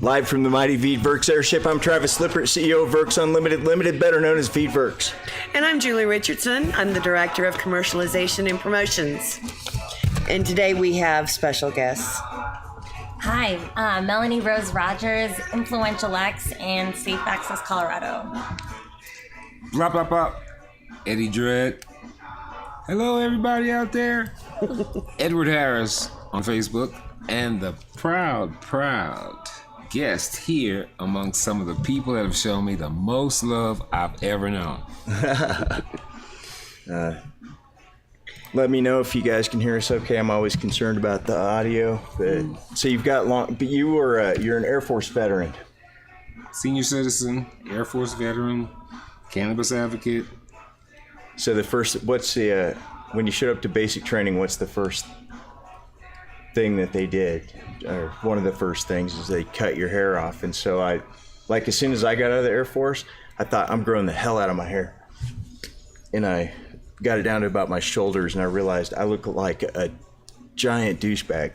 Live from the Mighty Veedverks Airship, I'm Travis Lippert, CEO of Verks Unlimited Limited, better known as Veedverks. And I'm Julie Richardson. I'm the Director of Commercialization and Promotions. And today we have special guests. Hi, Melanie Rose Rodgers, Influential X, and Safe Access Colorado. Blah, blah, blah. Eddie Dredd. Hello, everybody out there. Edward Harris on Facebook, and the proud guest here among some of the people that have shown me the most love I've ever known. Let me know if you guys can hear us okay. I'm always concerned about the audio. So you've got but you're an Air Force veteran. Senior citizen, Air Force veteran, cannabis advocate. So when you showed up to basic training, what's the first thing that they did? Or one of the first things is they cut your hair off. And so as soon as I got out of the Air Force, I thought, I'm growing the hell out of my hair. And I got it down to about my shoulders, and I realized I look like a giant douchebag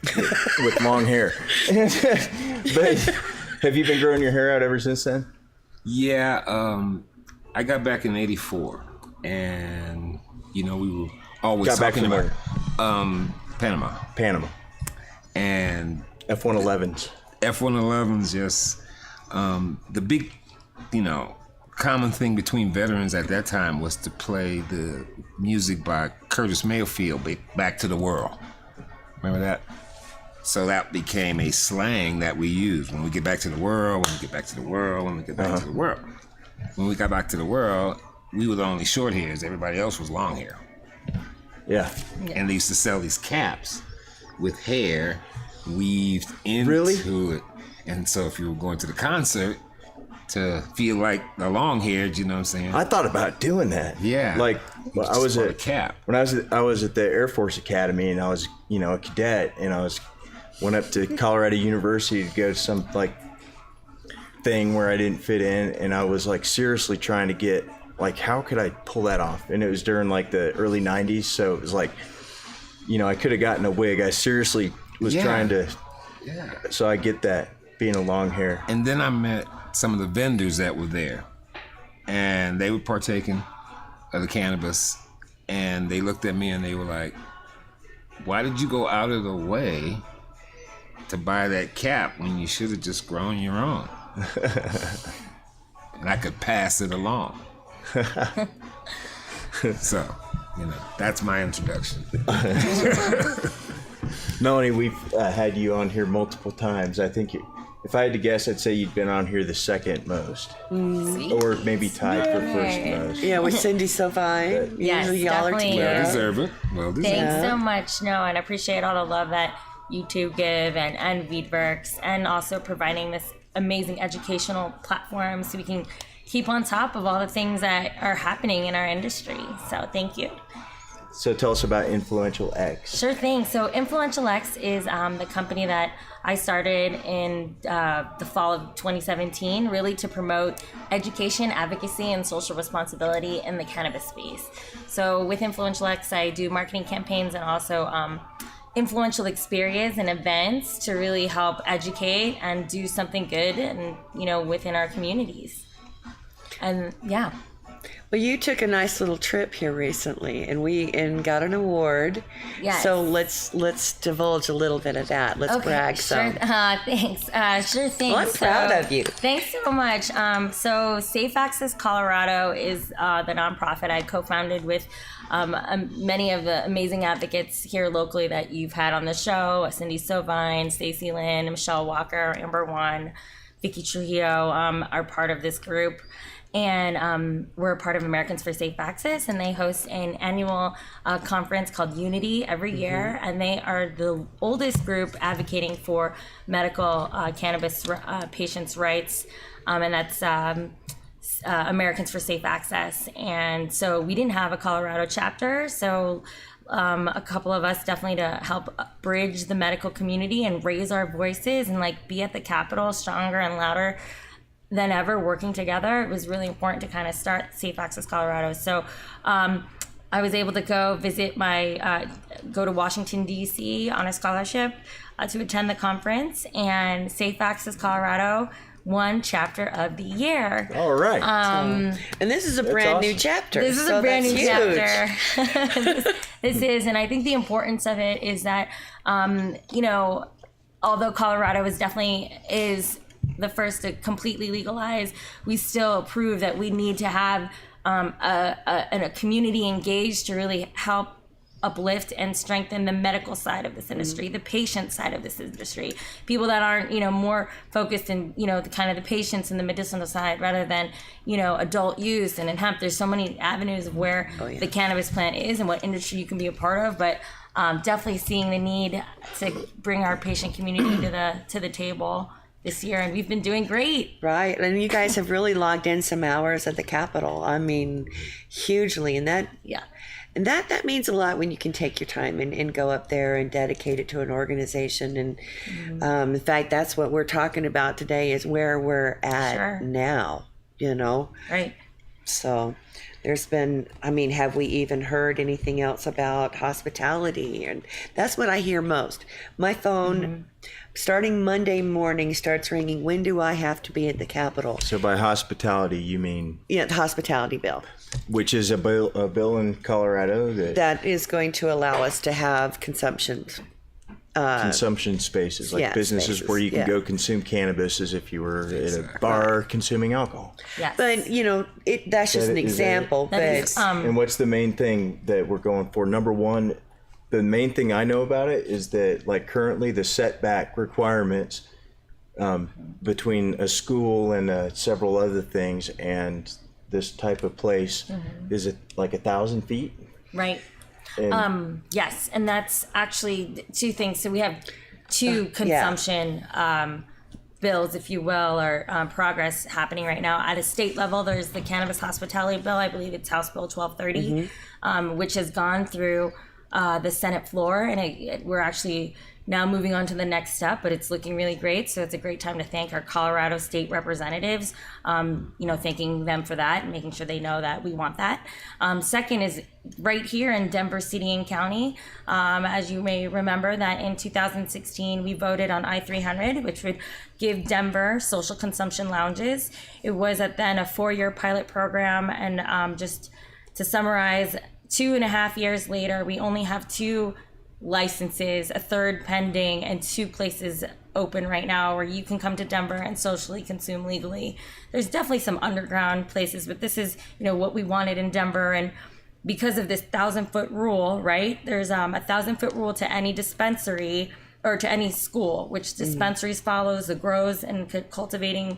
with long hair. But have you been growing your hair out ever since then? Yeah, I got back in '84, and we were always talking about Panama, and F-111s. F-111s, yes. The big, common thing between veterans at that time was to play the music by Curtis Mayfield, Back to the World. Remember that? So that became a slang that we used. When we get back to the world, when we get back to the world, when we get back to the world. When we got back to the world, we were the only short hairs. Everybody else was long hair. Yeah. And they used to sell these caps with hair weaved into it. And so if you were going to the concert, to feel like the long haired, you know what I'm saying? I thought about doing that. Yeah. When I was at the Air Force Academy, and I was, a cadet, and I went up to Colorado University to go to some thing where I didn't fit in, and I was seriously trying to get how could I pull that off? And it was during the early 90s, so it was I could have gotten a wig. I seriously was trying to. Yeah. So I get that, being a long hair. And then I met some of the vendors that were there, and they were partaking of the cannabis, and they looked at me and they were like, why did you go out of the way to buy that cap when you should have just grown your own? And I could pass it along. So, that's my introduction. Melanie, we've had you on here multiple times. I think if I had to guess, I'd say you'd been on here the second most. Or maybe tied for first most. Yeah, with Cindy Sovine. Yes, Usually y'all are definitely. together. Well deserved it. Well deserved. Thanks so much, and I appreciate all the love that you two give and Veedverks, and also providing this amazing educational platform so we can keep on top of all the things that are happening in our industry. So thank you. So tell us about Influential X. Sure thing. So Influential X is the company that I started in the fall of 2017, really to promote education, advocacy, and social responsibility in the cannabis space. So with Influential X, I do marketing campaigns and also influential experience and events to really help educate and do something good and within our communities. And yeah. Well, you took a nice little trip here recently, and got an award. Yes. So let's divulge a little bit of that. Let's brag some. Thanks. Sure thing. Well, I'm proud of you. Thanks so much. So Safe Access Colorado is the nonprofit I co-founded with many of the amazing advocates here locally that you've had on the show: Cindy Sovine, Stacy Lynn, Michelle Walker, Amber One, Vicky Trujillo are part of this group. And we're a part of Americans for Safe Access, and they host an annual conference called Unity every year, and they are the oldest group advocating for medical cannabis patients' rights, and that's Americans for Safe Access. And so we didn't have a Colorado chapter, so a couple of us definitely to help bridge the medical community and raise our voices and be at the Capitol stronger and louder than ever, working together. It was really important to kind of start Safe Access Colorado. So I was able to go visit go to Washington, D.C. on a scholarship to attend the conference, and Safe Access Colorado won Chapter of the Year. All right. And this is a brand new awesome. chapter. This is so a brand new that's chapter. this is, and I think the importance of it is that, although Colorado is the first to completely legalize, we still prove that we need to have a community engaged to really help uplift and strengthen the medical side of this industry, the patient side of this industry, people that aren't, more focused in, the patients and the medicinal side rather than, adult use and in hemp. There's so many avenues of where the cannabis plant is and what industry you can be a part of, but definitely seeing the need to bring our patient community to the table this year, and we've been doing great. Right, and you guys have really logged in some hours at the Capitol. I mean, hugely, and that means a lot when you can take your time and go up there and dedicate it to an organization. And in fact, that's what we're talking about today, is where we're at now. Right. So there's been, have we even heard anything else about hospitality? And that's what I hear most. My phone, starting Monday morning, starts ringing. When do I have to be at the Capitol? So by hospitality, you mean? Yeah, the hospitality bill. Which is a bill in Colorado that is going to allow us to have consumption spaces, like businesses where you can go consume cannabis as if you were at a bar consuming alcohol. Yes. But, that's just an example. And what's the main thing that we're going for? Number one, the main thing I know about it is that, like, currently the setback requirements between a school and several other things and this type of place is it like 1,000 feet? Right. Yes, and that's actually two things. So we have two consumption bills, if you will, or progress happening right now. At a state level, there's the Cannabis Hospitality Bill. I believe it's House Bill 1230, which has gone through the Senate floor, and we're actually now moving on to the next step, but it's looking really great. So it's a great time to thank our Colorado state representatives, thanking them for that and making sure they know that we want that. Second is right here in Denver City and County. As you may remember, that in 2016, we voted on I-300, which would give Denver social consumption lounges. It was then a 4-year pilot program. And just to summarize, 2.5 years later, we only have 2 licenses, a 3rd pending, and 2 places open right now where you can come to Denver and socially consume legally. There's definitely some underground places, but this is, what we wanted in Denver. And because of this 1,000-foot rule, right? There's a 1,000-foot rule to any dispensary or to any school, which dispensaries follows, the grows and cultivating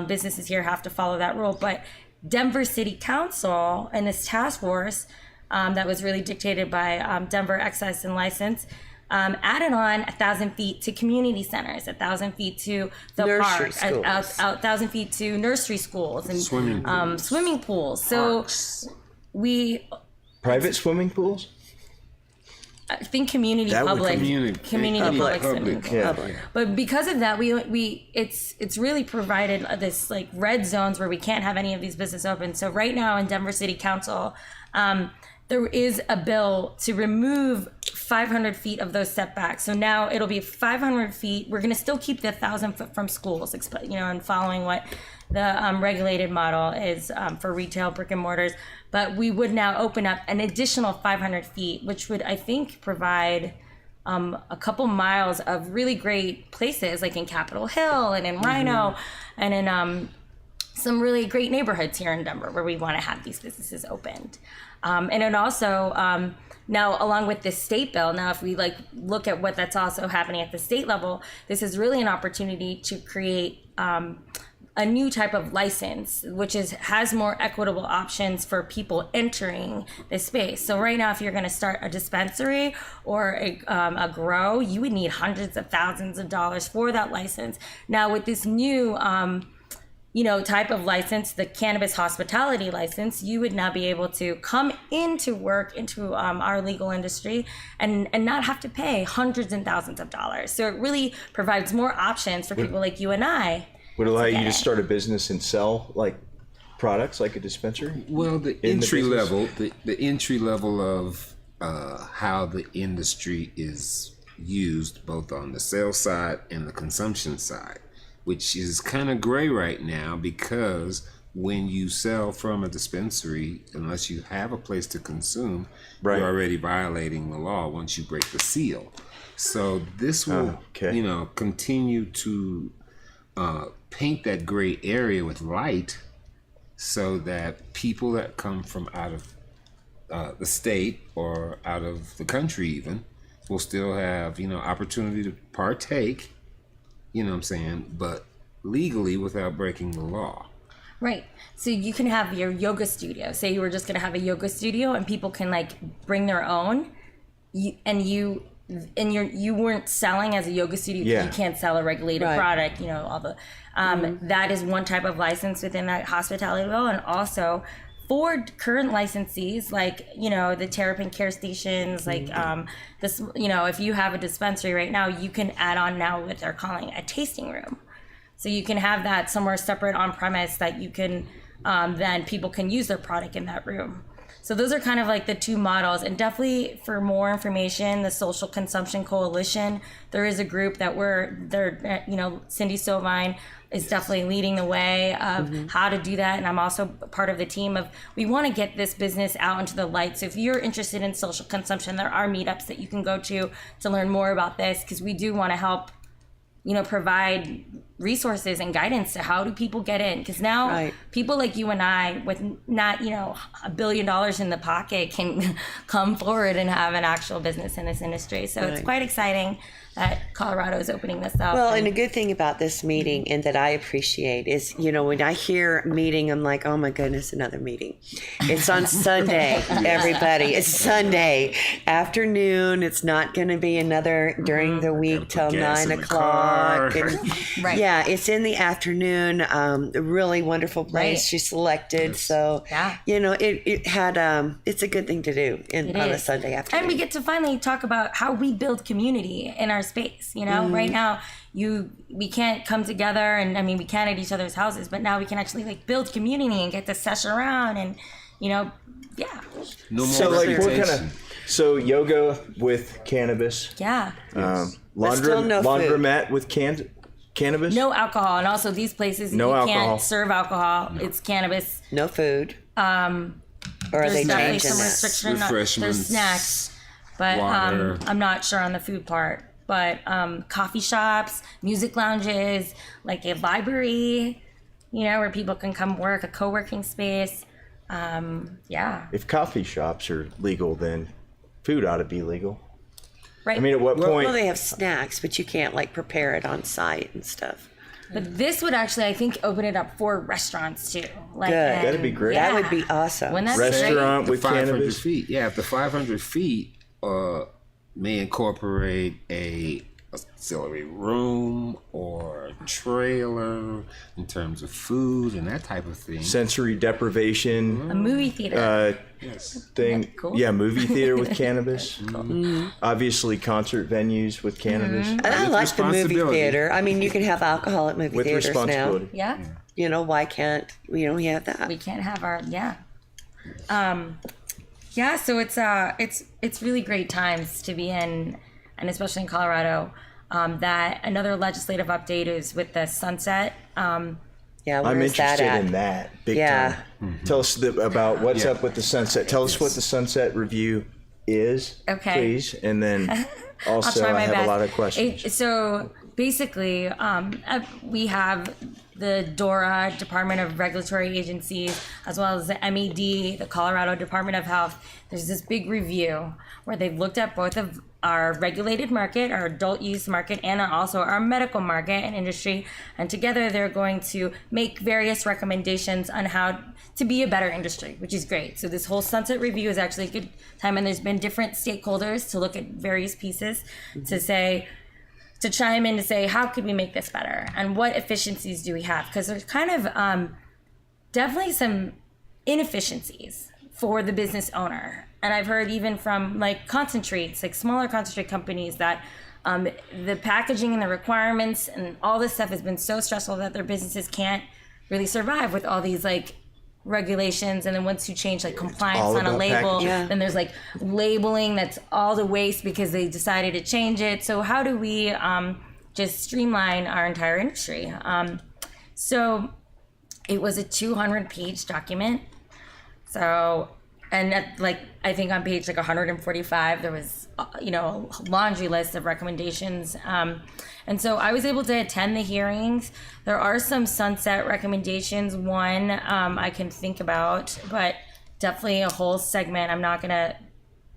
businesses here have to follow that rule. But Denver City Council and this task force that was really dictated by Denver Excise and License, added on 1,000 feet to community centers, 1,000 feet to the nursery park, 1,000 feet to nursery schools and swimming pools. So private swimming pools? I think community public swimming pools. Yeah. But because of that, it's really provided this like red zones where we can't have any of these businesses open. So right now in Denver City Council, there is a bill to remove 500 feet of those setbacks. So now it'll be 500 feet. We're going to still keep the 1,000 foot from schools, and following what the regulated model is for retail brick and mortars. But we would now open up an additional 500 feet, which would, I think, provide a couple miles of really great places, like in Capitol Hill and in Rhino and in some really great neighborhoods here in Denver where we want to have these businesses opened. And then also, now along with this state bill, now if we look at what that's also happening at the state level, this is really an opportunity to create a new type of license, which has more equitable options for people entering this space. So right now, if you're going to start a dispensary or a grow, you would need hundreds of thousands of dollars for that license. Now with this new type of license, the cannabis hospitality license, you would now be able to come into work into our legal industry and not have to pay hundreds and thousands of dollars. So it really provides more options for people like you and I. Would allow you to start a business and sell products like a dispensary? Well, the entry level, the entry level of how the industry is used, both on the sales side and the consumption side, which is kind of gray right now, because when you sell from a dispensary, unless you have a place to consume, Right. you're already violating the law once you break the seal. So this will, okay. continue to paint that gray area with light, so that people that come from out of the state or out of the country even will still have, opportunity to partake, what I'm saying, but legally without breaking the law. Right. So you can have your yoga studio. Say you were just going to have a yoga studio and people can bring their own, you weren't selling as a yoga studio because Yeah. you can't sell a regulated Right. product, all the that is one type of license within that hospitality bill. And also for current licensees, the Terrapin care stations, this, if you have a dispensary right now, you can add on now what they're calling a tasting room. So you can have that somewhere separate on premise that you can, then people can use their product in that room. So those are kind of the two models. And definitely for more information, the Social Consumption Coalition, there is a group that Cindy Sovine is definitely leading the way of how to do that. And I'm also part of the team of, we want to get this business out into the light. So if you're interested in social consumption, there are meetups that you can go to learn more about this, because we do want to help provide resources and guidance to how do people get in, because now Right. people like you and I with not $1 billion in the pocket can come forward and have an actual business in this industry. So it's Right. quite exciting that Colorado is opening this up. Well, and a good thing about this meeting, and that I appreciate, is, when I hear meeting, I'm like, oh my goodness, another meeting. It's on Sunday, everybody. It's Sunday afternoon. It's not going to be another during the week till gas 9 in the car. o'clock. And, Right. Yeah, it's in the afternoon. A really wonderful place Right. she selected. So, Yeah. it had, it's a good thing to do on a is. Sunday afternoon. And we get to finally talk about how we build community in our space. Right now we can't come together, and we can at each other's houses, but now we can actually build community and get to sesh around, and No more So what reputation. so yoga with cannabis, yeah. still no food. laundromat with cannabis? No alcohol, and also these places No you alcohol. can't serve alcohol. It's cannabis. No food. Or are There's they definitely changing some that? restriction. Refreshments, There's snacks, but water. I'm not sure on the food part. But coffee shops, music lounges, a library, where people can come work, a co-working space. Yeah. If coffee shops are legal, then food ought to be legal. Right. At what point? Well, they have snacks, but you can't prepare it on site and stuff. But this would actually, I think, open it up for restaurants too. Good. That'd be great. That would be awesome. When that's Restaurant The with 500 cannabis. feet. Yeah, if the 500 feet may incorporate a auxiliary room or trailer in terms of food and that type of thing. Sensory deprivation a movie theater. Yes. thing. That's cool. Yeah, movie theater with cannabis. Obviously, concert venues with cannabis. And I like the movie responsibility. theater. You can have alcohol at movie With theaters responsibility. Yeah. now. Why can't we have that? We can't have our yeah, so it's really great times to be in, and especially in Colorado. That another legislative update is with the sunset. Yeah, where I'm is that interested at? in that big Yeah. time. Tell us about what's Yeah. up with the sunset. Tell us what the sunset review is, Okay. please, and then also I'll try my I have best. a lot of questions. So basically, we have the DORA, Department of Regulatory Agencies, as well as the MED, the Colorado Department of Health. There's this big review where they've looked at both of our regulated market, our adult use market, and also our medical market and industry. And together they're going to make various recommendations on how to be a better industry, which is great. So this whole sunset review is actually a good time, and there's been different stakeholders to look at various pieces to chime in to say, how could we make this better? And what efficiencies do we have? Because there's kind of definitely some inefficiencies for the business owner. And I've heard even from concentrates, smaller concentrate companies, that the packaging and the requirements and all this stuff has been so stressful that their businesses can't really survive with all these regulations, and then once you change like compliance all on a about label, packaging. then there's like labeling that's all the waste because they decided to change it. So how do we just streamline our entire industry? So it was a 200-page document. So, and at, like, I think on page like 145, there was, you know, a laundry list of recommendations. And so I was able to attend the hearings. There are some sunset recommendations. One I can think about, but definitely a whole segment. I'm not going to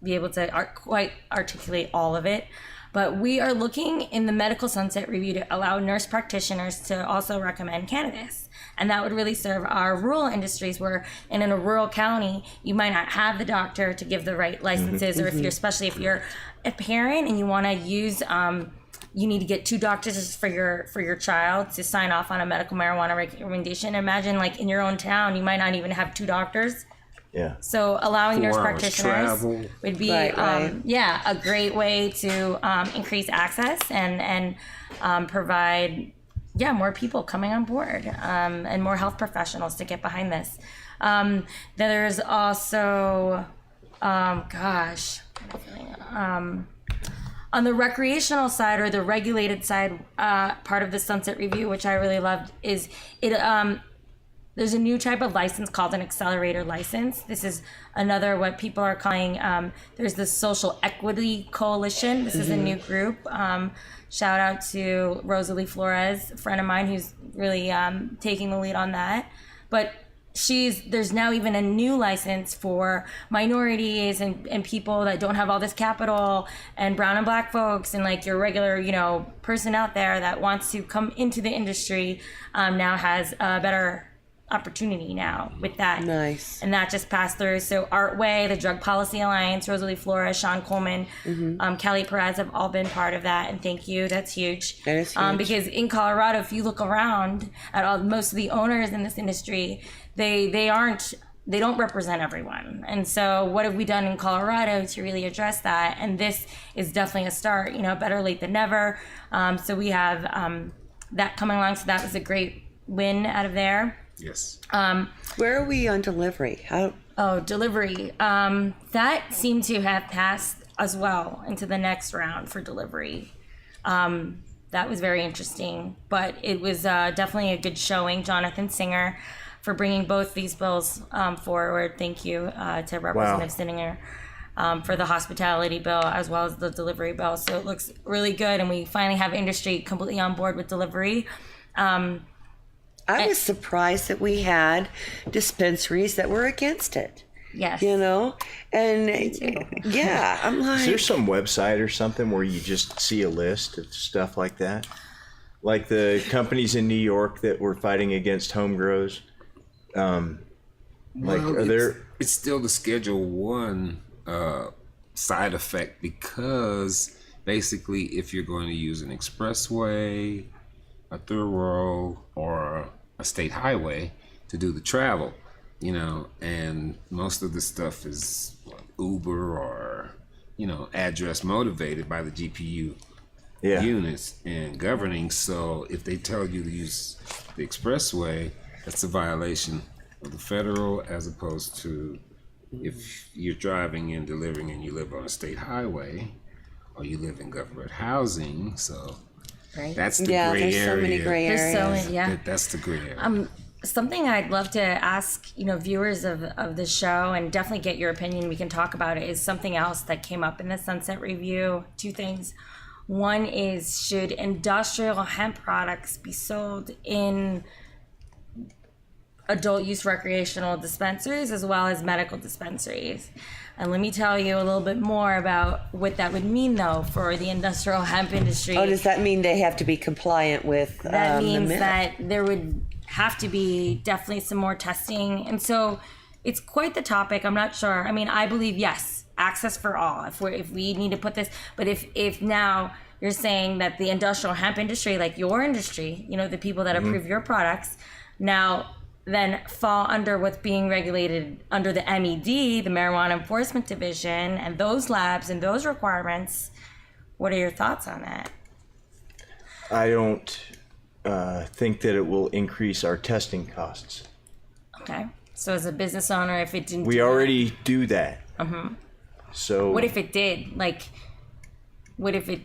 be able to quite articulate all of it. But we are looking in the medical sunset review to allow nurse practitioners to also recommend cannabis. And that would really serve our rural industries where in a rural county, you might not have the doctor to give the right licenses, or if you're, especially if you're a parent and you want to use, you need to get 2 doctors for your child to sign off on a medical marijuana recommendation. Imagine like in your own town, you might not even have 2 doctors. Yeah. So allowing 4 nurse hours practitioners travel. would be, Right. a great way to increase access and provide, more people coming on board and more health professionals to get behind this. Then there's also, on the recreational side or the regulated side, part of the sunset review, which I really loved, is it. There's a new type of license called an accelerator license. This is another what people are calling, there's the Social Equity Coalition. This is a new group. Shout out to Rosalie Flores, a friend of mine who's really taking the lead on that. But there's now even a new license for minorities and people that don't have all this capital, and brown and black folks, and like your regular, person out there that wants to come into the industry now has a better opportunity now with that. Nice. And that just passed through. So Artway, the Drug Policy Alliance, Rosalie Flores, Sean Coleman, Kelly Perez have all been part of that, and thank you. That's huge. That is huge. Because in Colorado, if you look around at most of the owners in this industry, they don't represent everyone. And so what have we done in Colorado to really address that? And this is definitely a start, better late than never. So we have that coming along. So that was a great win out of there. Yes. Where are we on delivery? Delivery. That seemed to have passed as well into the next round for delivery. That was very interesting, but it was definitely a good showing. Jonathan Singer for bringing both these bills forward. Thank you to Representative Singer for the hospitality bill as well as the delivery bill. So it looks really good, and we finally have industry completely on board with delivery. I was surprised that we had dispensaries that were against it. Yes. And yeah, I'm like, Is there some website or something where you just see a list of stuff like that? Like the companies in New York that were fighting against home grows? It's still the Schedule 1 side effect, because basically if you're going to use an expressway, a thorough, or a state highway to do the travel, and most of the stuff is Uber or, address motivated by the GPU units and governing. So if they tell you to use the expressway, that's a violation of the federal, as opposed to if you're driving and delivering and you live on a state highway or you live in government housing. So Right. That's the gray area. There's so many gray areas. There's so many, That's the gray area. Something I'd love to ask, viewers of the show, and definitely get your opinion, we can talk about it, is something else that came up in the Sunset Review. 2 things. One is, should industrial hemp products be sold in adult use recreational dispensaries as well as medical dispensaries? And let me tell you a little bit more about what that would mean, though, for the industrial hemp industry. Oh, does that mean they have to be compliant with that means the MIP? that there would have to be definitely some more testing. And so it's quite the topic. I'm not sure. I mean, I believe, yes, access for all. If we need to put this, but if now you're saying that the industrial hemp industry, like your industry, the people that approve your products, now then fall under what's being regulated under the MED, the Marijuana Enforcement Division, and those labs and those requirements. What are your thoughts on that? I don't think that it will increase our testing costs. Okay. So as a business owner, if it didn't, We already do that. So what if it did? Like, what if it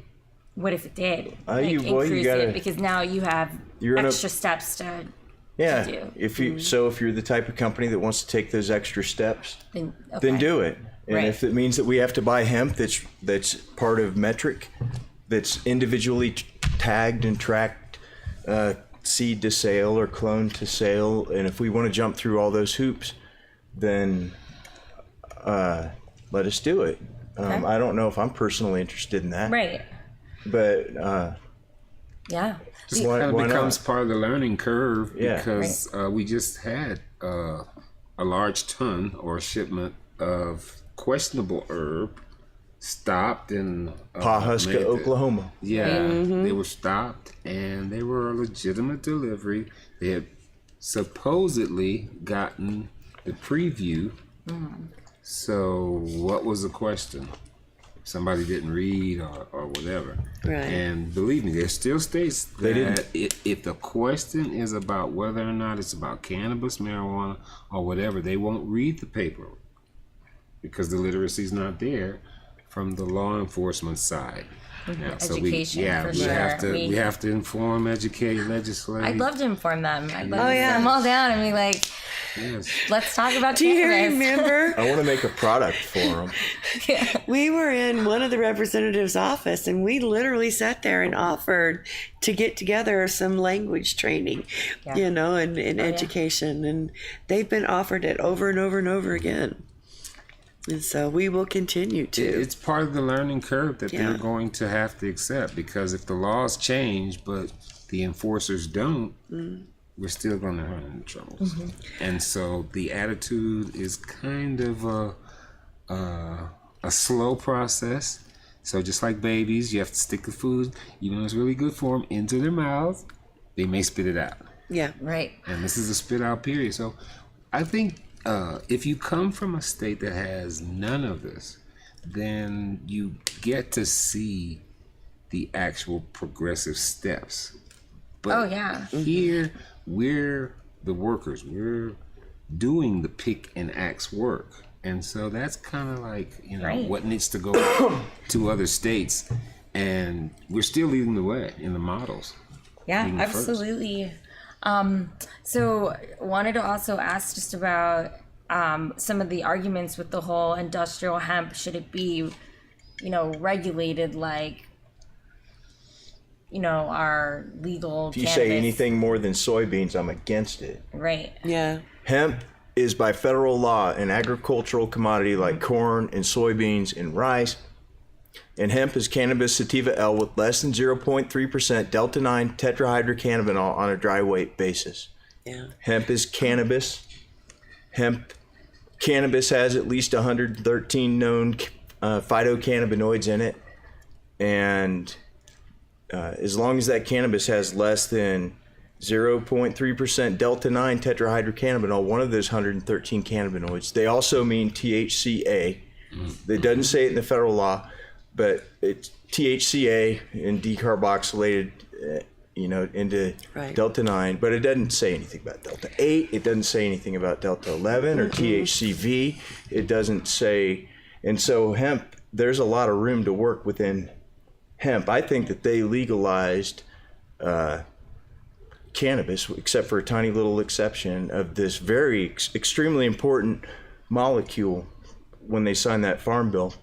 did? Like, you increase gotta- it because now you have You're in a- extra steps to yeah, do. if you're the type of company that wants to take those extra steps, then then do it. And Right. if it means that we have to buy hemp that's part of metric, that's individually tagged and tracked, seed to sale or clone to sale, and if we want to jump through all those hoops, then let us do it. Okay. I don't know if I'm personally interested in that, Right. but Yeah. It why kind of becomes not? part of the learning curve Yeah. because we just had a large ton or shipment of questionable herb stopped in Pawhuska, Oklahoma. Yeah, they were stopped and they were a legitimate delivery. They had supposedly gotten the preview. So what was the question? Somebody didn't read or whatever. Right. And believe me, there still states They didn't. that if the question is about whether or not it's about cannabis, marijuana, or whatever, they won't read the paper because the literacy is not there from the law enforcement side. Yeah, Education, for we sure. we have to inform, educate, legislate. I'd love to inform them. I'd love Oh, to yeah. sit them all down and be like, Yes. let's talk about Do you cannabis. remember? I want to make a product for them. We were in one of the representatives' office and we literally sat there and offered to get together some language training, Yeah. and education. And they've been offered it over and over and over again. And so we will continue to. It's part of the learning curve that Yeah. they're going to have to accept because if the laws change but the enforcers don't, we're still going to run into troubles. And so the attitude is kind of a slow process. So just like babies, you have to stick the food, even though it's really good for them, into their mouth. They may spit it out. Yeah. Right. And this is a spit out period. So I think if you come from a state that has none of this, then you get to see the actual progressive steps. But Oh, yeah. here we're the workers. We're doing the pick and axe work. And so that's kind of like, Right. what needs to go to other states. And we're still leading the way in the models. Yeah, Being first. absolutely. So wanted to also ask just about some of the arguments with the whole industrial hemp. Should it be, regulated like, our legal If you cannabis? say anything more than soybeans, I'm against it. Right. Yeah. Hemp is by federal law an agricultural commodity like corn and soybeans and rice. And hemp is cannabis sativa L with less than 0.3% delta 9 tetrahydrocannabinol on a dry weight basis. Yeah. Hemp is cannabis. Cannabis has at least 113 known phytocannabinoids in it. And as long as that cannabis has less than 0.3% delta 9 tetrahydrocannabinol, one of those 113 cannabinoids, they also mean THCA. It doesn't say it in the federal law, but it's THCA and decarboxylated, into Right. delta 9, but it doesn't say anything about delta 8. It doesn't say anything about delta 11 or THCV. It doesn't say, and so hemp, there's a lot of room to work within hemp. I think that they legalized cannabis, except for a tiny little exception of this very extremely important molecule when they signed that farm bill.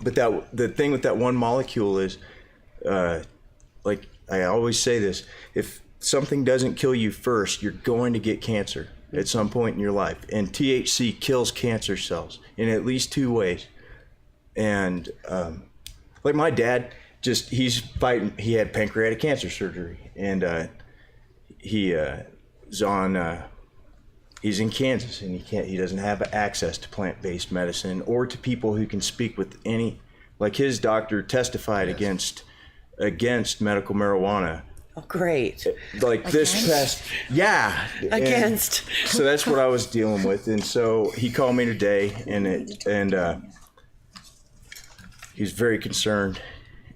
But the thing with that one molecule is, like I always say this, if something doesn't kill you first, you're going to get cancer at some point in your life. And THC kills cancer cells in at least 2 ways. And like my dad, he's fighting, he had pancreatic cancer surgery. And he's in Kansas, and he doesn't have access to plant-based medicine or to people who can speak with any, like his doctor testified against medical marijuana. Oh, great. Like this past, yeah. Against. And so that's what I was dealing with, and so he called me today, and he's very concerned,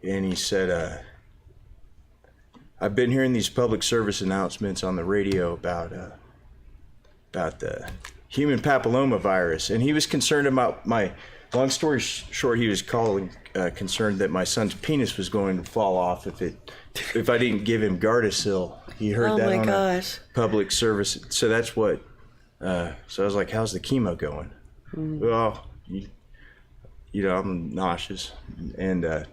and he said, I've been hearing these public service announcements on the radio about about the human papillomavirus, and he was concerned about my. Long story short, he was concerned that my son's penis was going to fall off if I didn't give him Gardasil. He heard that on a public service. So that's what. So I was like, "How's the chemo going?" Well, I'm nauseous, and they're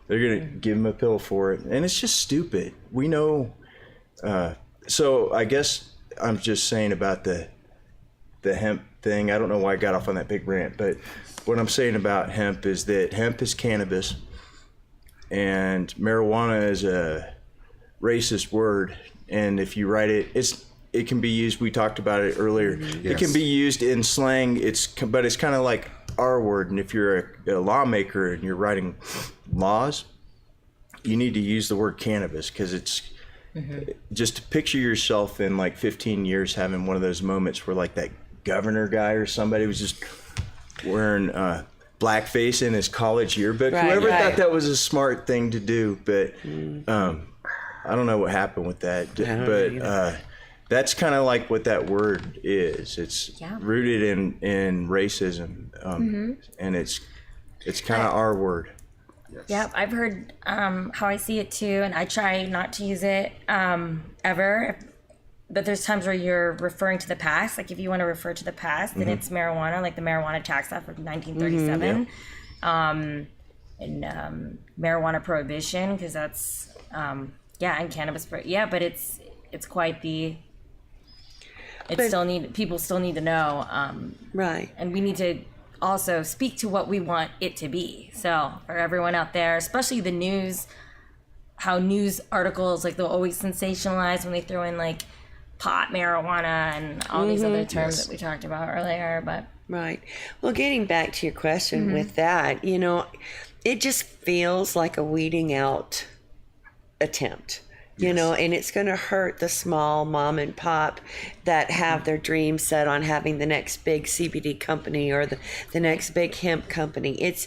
gonna give him a pill for it, and it's just stupid. We know. So I guess I'm just saying about the hemp thing. I don't know why I got off on that big rant, but what I'm saying about hemp is that hemp is cannabis, and marijuana is a racist word. And if you write it, it can be used. We talked about it earlier. Yes. It can be used in slang. But it's kind of like our word. And if you're a lawmaker and you're writing laws, you need to use the word cannabis, because it's just to picture yourself in like 15 years having one of those moments where like that governor guy or somebody was just wearing blackface in his college yearbook. Whoever thought that was a smart thing to do, but I don't know what happened with that. But that's kind of like what that word is. It's rooted in racism, and it's kind of our word. Yes. Yep, I've heard how I see it too, and I try not to use it ever. But there's times where you're referring to the past. Like if you want to refer to the past, then it's marijuana, like the Marijuana Tax Act of 1937, and marijuana prohibition, because that's and cannabis. But it's quite the. People still need to know, right? And we need to also speak to what we want it to be. So for everyone out there, especially the news, how news articles, like they'll always sensationalize when they throw in like pot, marijuana, and all these other terms that we talked about earlier. But right. Well, getting back to your question with that, it just feels like a weeding out attempt. And it's going to hurt the small mom and pop that have their dreams set on having the next big CBD company or the next big hemp company. It's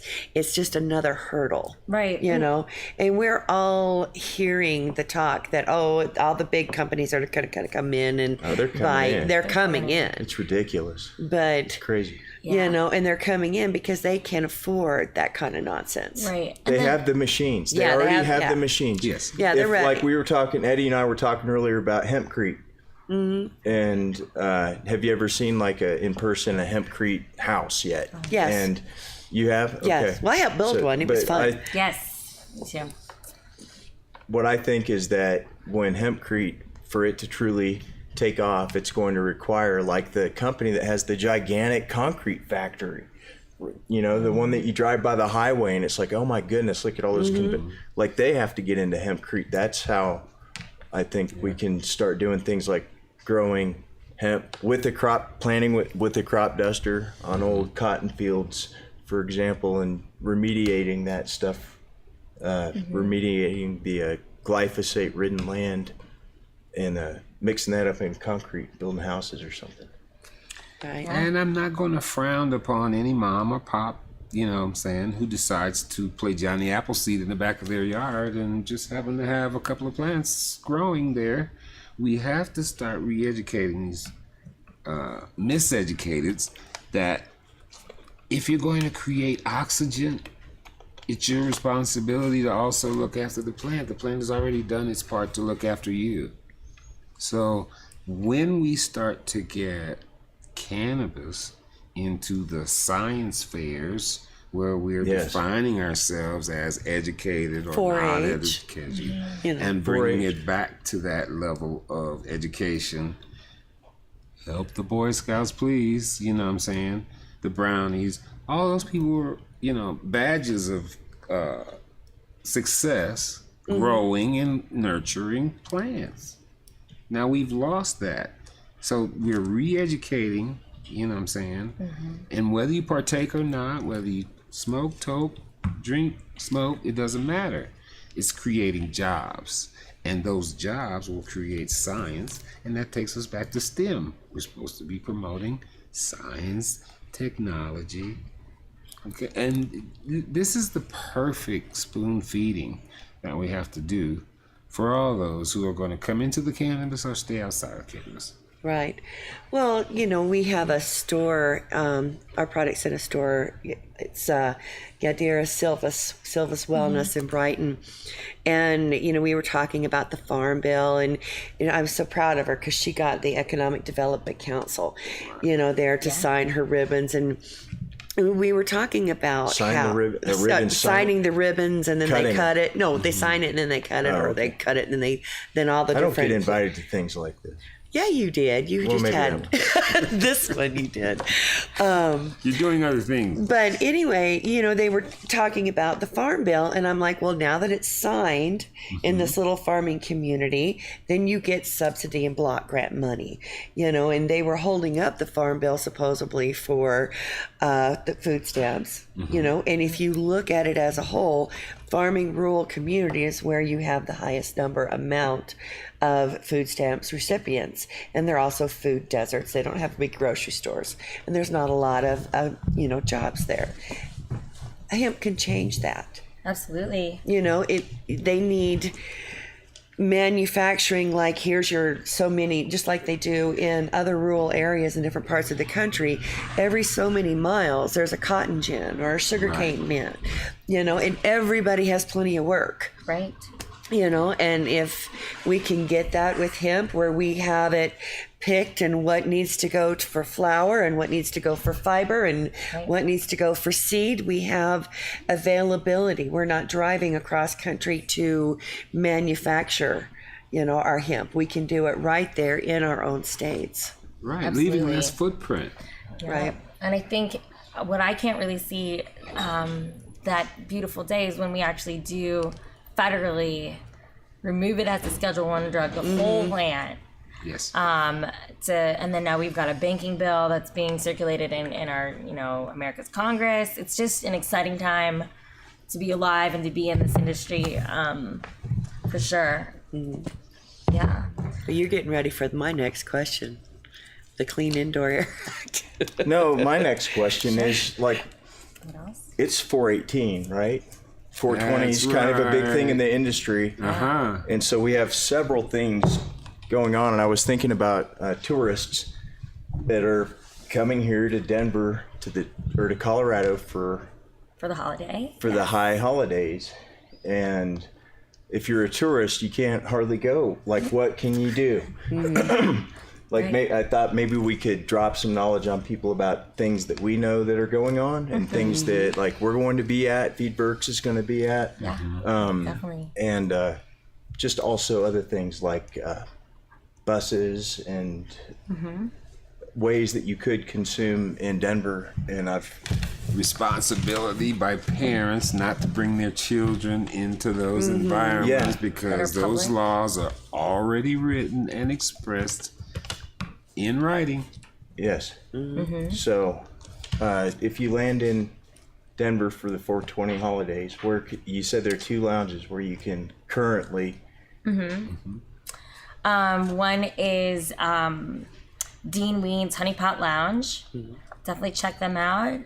just another hurdle. Right. And we're all hearing the talk that, all the big companies are going to come in and they're coming in. It's ridiculous. But it's crazy. And they're coming in because they can afford that kind of nonsense. Right. They have the machines. They already have the machines. Yes. Yeah, they're ready. Like we were talking, Eddie and I were talking earlier about hempcrete. And have you ever seen like in person a hempcrete house yet? Yes. And you have? Okay. Yes. Well, I helped build one. It was fun. Yes. Me too. What I think is that when hempcrete, for it to truly take off, it's going to require like the company that has the gigantic concrete factory, the one that you drive by the highway and it's like, oh my goodness, look at all those like they have to get into hempcrete. That's how I think we can start doing things like growing hemp with the crop planting with the crop duster on old cotton fields, for example, and remediating that stuff, remediating the glyphosate ridden land, and mixing that up in concrete, building houses or something. Right. And I'm not going to frown upon any mom or pop, who decides to play Johnny Appleseed in the back of their yard and just happen to have a couple of plants growing there. We have to start re-educating these miseducateds that if you're going to create oxygen, it's your responsibility to also look after the plant. The plant has already done its part to look after you. So when we start to get cannabis into the science fairs where we're defining ourselves as educated or not educated, and bringing it back to that level of education, help the Boy Scouts, please, the Brownies, all those people were, badges of success, growing and nurturing plants. Now we've lost that. So we're re-educating, and whether you partake or not, whether you smoke, toke, drink, smoke, it doesn't matter. It's creating jobs, and those jobs will create science, and that takes us back to STEM. We're supposed to be promoting science, technology, okay? And this is the perfect spoon feeding that we have to do for all those who are going to come into the cannabis or stay outside of cannabis. Right. Well, we have a store, our product's in a store. It's Yadira Silva's Wellness in Brighton. And, we were talking about the Farm Bill, and I was so proud of her because she got the Economic Development Council, there to sign her ribbons. And we were talking about signing the ribbons, and then they cut it. No, they sign it and then they cut it, or they cut it and then all the I don't different. get invited to things like this. Yeah, you did. You just had this one. You did. You're doing other things. But anyway, they were talking about the Farm Bill, and I'm like, well, now that it's signed in this little farming community, then you get subsidy and block grant money. And they were holding up the Farm Bill supposedly for the food stamps. And if you look at it as a whole, farming rural community is where you have the highest amount of food stamps recipients, and they're also food deserts. They don't have big grocery stores, and there's not a lot of jobs there. Hemp can change that. Absolutely. They need manufacturing, like here's your so many, just like they do in other rural areas in different parts of the country. Every so many miles there's a cotton gin or a sugarcane mint, and everybody has plenty of work. Right. And if we can get that with hemp, where we have it picked and what needs to go for flour and what needs to go for fiber and what needs to go for seed, we have availability. We're not driving across country to manufacture, our hemp. We can do it right there in our own states. Right, Absolutely. leaving less footprint. Yeah. Right. And I think what I can't really see that beautiful day is when we actually do federally remove it as a Schedule I drug, the whole plant. Yes. And then now we've got a banking bill that's being circulated in our, America's Congress. It's just an exciting time to be alive and to be in this industry, for sure. Yeah. But you're getting ready for my next question. The Clean Indoor Air Act. No, my next question is What else? it's 418, right? 420 is kind of a big thing in the industry. And so we have several things going on. And I was thinking about tourists that are coming here to Denver to Colorado for For the holiday. For the high holidays. And if you're a tourist, you can't hardly go. Like, what can you do? I thought maybe we could drop some knowledge on people about things that we know that are going on and things that we're going to be at, Veedverks is going to be at. Yeah, definitely. And just also other things like buses and ways that you could consume in Denver. And responsibility by parents not to bring their children into those environments because those laws are already written and expressed in writing. Yes. So if you land in Denver for the 420 holidays, where you said there are two lounges where you can currently. One is Dean Ween's Honey Pot Lounge. Definitely check them out.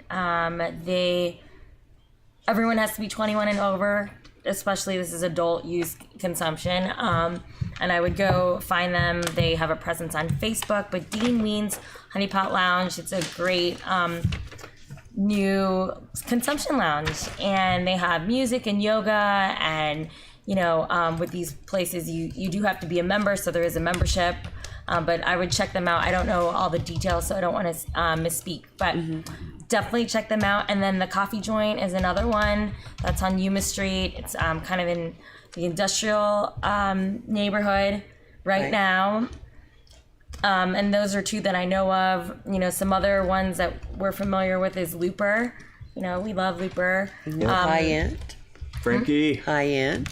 Everyone has to be 21 and over, especially this is adult use consumption. And I would go find them. They have a presence on Facebook, but Dean Ween's Honey Pot Lounge, it's a great new consumption lounge. And they have music and yoga and, with these places, you do have to be a member, so there is a membership. But I would check them out. I don't know all the details, so I don't want to misspeak, but definitely check them out. And then the Coffee Joint is another one that's on Yuma Street. It's kind of in the industrial neighborhood right now. And those are two that I know of. Some other ones that we're familiar with is Lippert. We love Lippert. High end. Frankie. High-end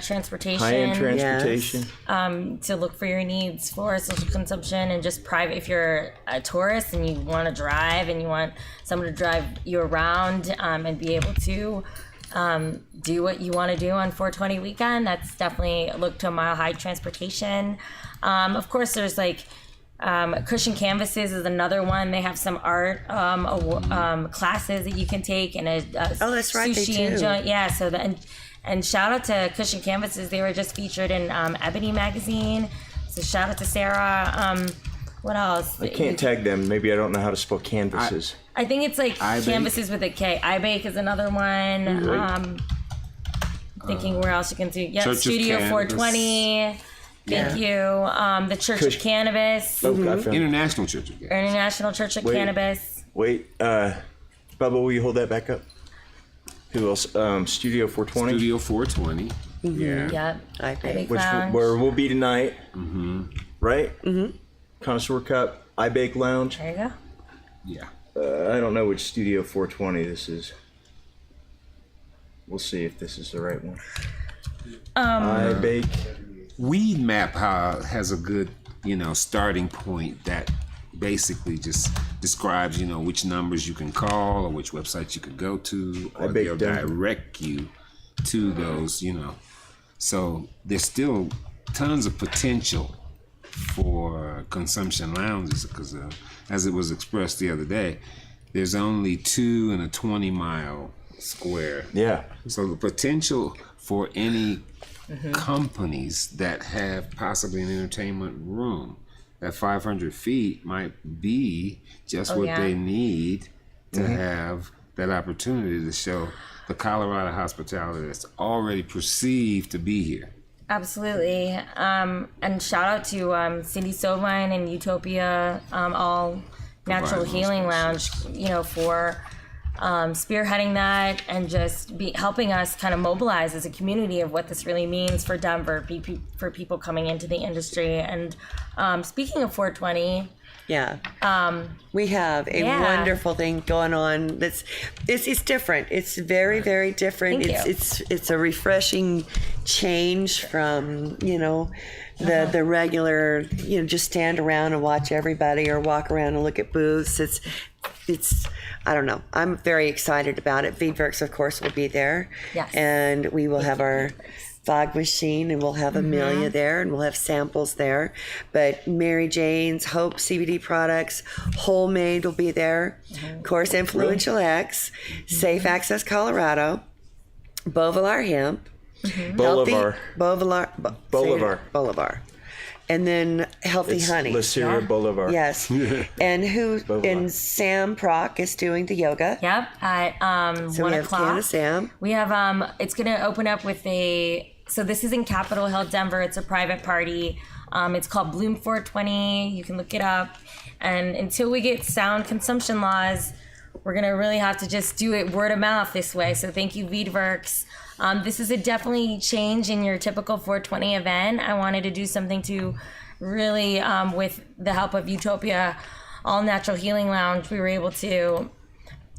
transportation. High-end transportation. Yes. To look for your needs for social consumption and just private. If you're a tourist and you want to drive and you want someone to drive you around and be able to do what you want to do on 420 weekend, that's definitely look to Mile High Transportation. Of course, there's Cushion Canvases is another one. They have some art classes that you can take and that's right, sushi they do. and joint. Yeah, so and shout out to Cushion Canvases. They were just featured in Ebony magazine. So shout out to Sarah. What else? I can't tag them. Maybe I don't know how to spell canvases. I think it's like iBake. canvases with a K. iBake is another one. Right. Thinking where else you can see. Yep, Church of Studio Cannabis. 420. Thank you. The Church of Cannabis. Oh, I found it. International Church of Cannabis. International Church of Wait. Cannabis. Wait, Bubba, will you hold that back up? Who else? Studio 420, Studio 420. Yeah. Yep. iBake. which Lounge. where we'll be tonight. Right? Connoisseur Cup, iBake Lounge. There you go. Yeah. I don't know which Studio 420 this is. We'll see if this is the right one. iBake. Weed Map has a good, starting point that basically just describes, which numbers you can call or which websites you can go to, or bet they'll them. direct you to those, So there's still tons of potential for consumption lounges because, as it was expressed the other day, there's only 2 in a 20-mile square. Yeah. So the potential for any companies that have possibly an entertainment room at 500 feet might be just what they need to have that opportunity to show the Colorado hospitality that's already perceived to be here. Absolutely. And shout out to Cindy Sovine and Utopia, All Natural Providing Healing spaces. Lounge, for spearheading that and just helping us kind of mobilize as a community of what this really means for Denver, for people coming into the industry. And speaking of 420, Yeah. We have a wonderful thing going on. It's different. It's very, very different. Thank you. It's a refreshing change from, the regular, just stand around and watch everybody or walk around and look at booths. It's I don't know. I'm very excited about it. Veedverks, of course, will be there. Yes. And we will have our fog machine, and we'll have Amelia there, and we'll have samples there. But Mary Jane's, Hope CBD products, Wholemade will be there. Of course, Influential X, Safe Access Colorado, Bovalar Hemp, Bolivar. Bolivar. And then Healthy It's Honey. Lucera Bolivar. Yes. And Sam Proc is doing the yoga. Yep, at So 1 we have o'clock. Canna Sam. We have it's going to open up with so this is in Capitol Hill, Denver. It's a private party. It's called Bloom 420. You can look it up. And until we get sound consumption laws, we're going to really have to just do it word of mouth this way. So thank you, Veedverks. This is a definitely change in your typical 420 event. I wanted to do something to really, with the help of Utopia All Natural Healing Lounge, we were able to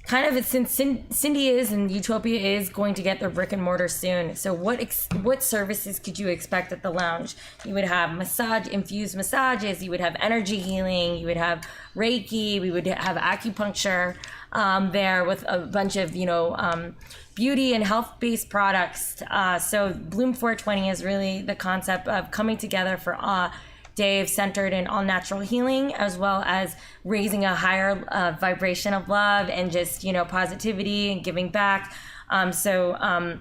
kind of, since Cindy is and Utopia is going to get their brick and mortar soon. So what services could you expect at the lounge? You would have infused massages, you would have energy healing, you would have Reiki, we would have acupuncture there with a bunch of, beauty and health-based products. So Bloom 420 is really the concept of coming together for Dave centered in all natural healing, as well as raising a higher vibration of love and just, positivity and giving back. The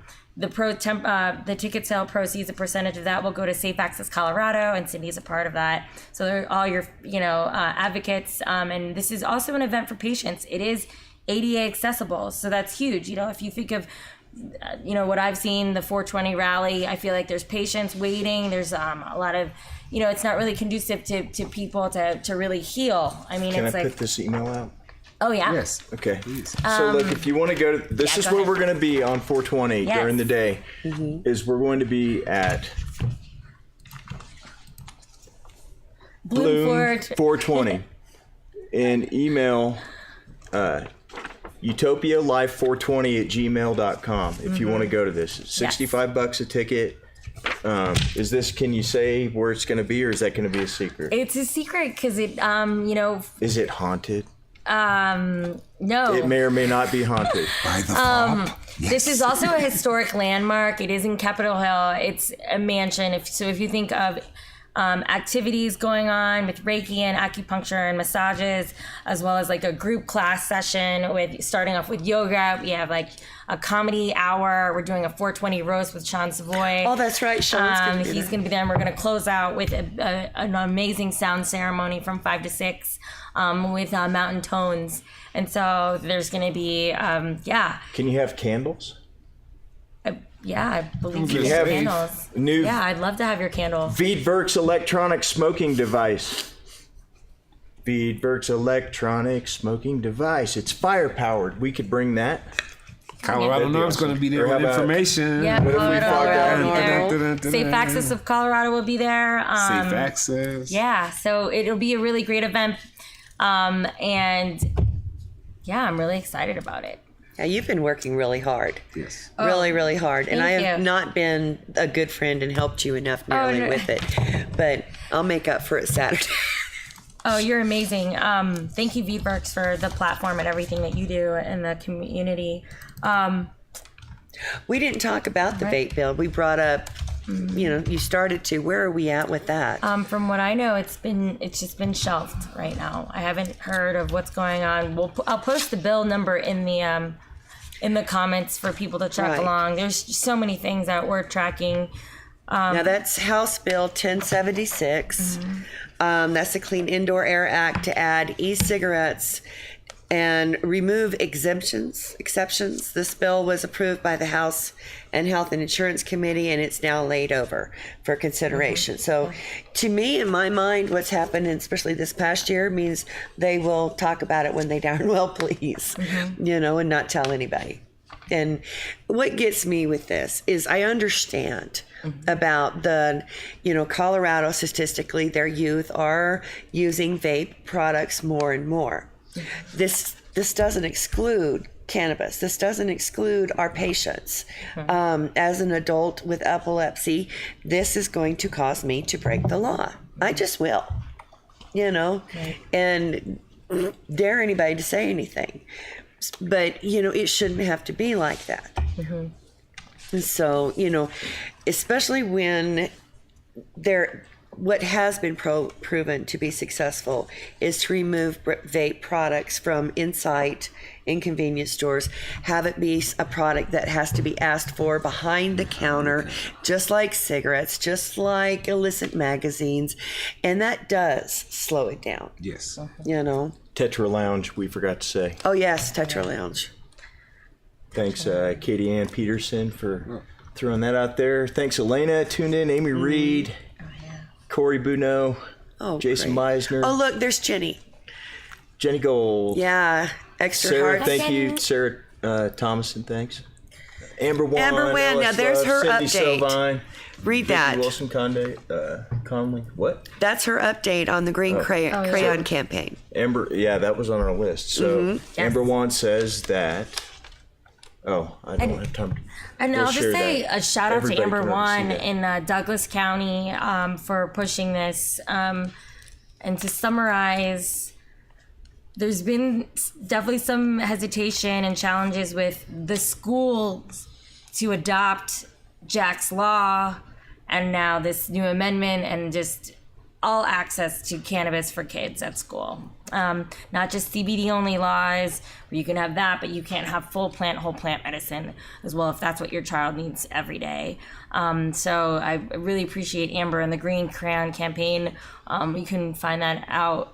ticket sale proceeds, a percentage of that will go to Safe Access Colorado, and Cindy's a part of that. So they're all your, advocates. And this is also an event for patients. It is ADA accessible, so that's huge. If you think of, what I've seen, the 420 rally, I feel like there's patients waiting. There's a lot of, it's not really conducive to people to really heal. I mean, Can it's I like, put this email out? oh yeah. Yes. Okay. So look, if you want to go to, this is go where ahead. we're going to be on 420 Yes. during the day, is we're going to be at Bloom 420 and email utopialife420@gmail.com if you want to go to this. It's $65 a ticket. Can you say where it's going to be, or is that going to be a secret? It's a secret because it, Is it haunted? no. It may or may not be haunted. By the fall. This is also a historic landmark. It is in Capitol Hill. It's a mansion. If you think of activities going on with Reiki and acupuncture and massages, as well as like a group class session with starting off with yoga. We have like a comedy hour. We're doing a 420 roast with Sean Savoy. Oh, that's right. Sean's gonna be He's there. going to be there, and we're going to close out with an amazing sound ceremony from 5 to 6 with Mountain Tones. And so there's going to be, Can you have candles? I believe You you have have candles. new Yeah, I'd love to have your candle. Veedverks electronic smoking device. Veedverks electronic smoking device. It's fire powered. We could bring that. Colorado That'd be NORML's awesome. going to be Or there how with about- information. Yeah, What if we fog Colorado will down? be there. Safe Access of Colorado will be there. Safe access. Yeah, so it'll be a really great event. And yeah, I'm really excited about it. Yeah, you've been working really hard. Yes. Really, really hard. And I thank have you. not been a good friend and helped you enough nearly no. with it. But I'll make up for it Saturday. Oh, you're amazing. Thank you, Veedverks, for the platform and everything that you do in the community. We didn't talk about the vape bill. We brought up, you started to. Where are we at with that? From what I know, it's just been shelved right now. I haven't heard of what's going on. I'll post the bill number in the comments for people to track Right. along. There's so many things that we're tracking. Now that's House Bill 1076. That's the Clean Indoor Air Act to add e-cigarettes and remove exceptions. This bill was approved by the House and Health and Insurance Committee, and it's now laid over for consideration. So to me, in my mind, what's happened, and especially this past year, means they will talk about it when they darn well please, and not tell anybody. And what gets me with this is I understand about the, Colorado, statistically, their youth are using vape products more and more. This doesn't exclude cannabis. This doesn't exclude our patients. As an adult with epilepsy, this is going to cause me to break the law. I just will, and dare anybody to say anything. But, it shouldn't have to be like that. And so, especially when what has been proven to be successful is to remove vape products from inside in convenience stores, have it be a product that has to be asked for behind the counter, just like cigarettes, just like illicit magazines. And that does slow it down. Yes. Tetra Lounge, we forgot to say. Oh, yes, Tetra Lounge. Thanks, Katie Ann Peterson, for throwing that out there. Thanks, Elena, tuned in. Amy Reed, Corey Buno, Jason great. Meisner, Oh, look, there's Jenny. Jenny Gold. Yeah, extra Sarah, hard. thank you. Sarah Thomason, thanks. Amber Wan. Amber Wan, Ellis now there's Love, her Cindy update. Sylvine, Read Vicky that. Wilson Conley. What? That's her update on the green crayon campaign. Amber, yeah, that was on our list. So Amber Wan says that. Oh, I don't have time. And We'll I'll just share say that. a shout out to Everybody Amber can Wan see that. in Douglas County for pushing this. And to summarize, there's been definitely some hesitation and challenges with the schools to adopt Jack's Law and now this new amendment and just all access to cannabis for kids at school. Not just CBD only laws where you can have that, but you can't have full plant, whole plant medicine as well if that's what your child needs every day. So I really appreciate Amber and the Green Crayon campaign. You can find that out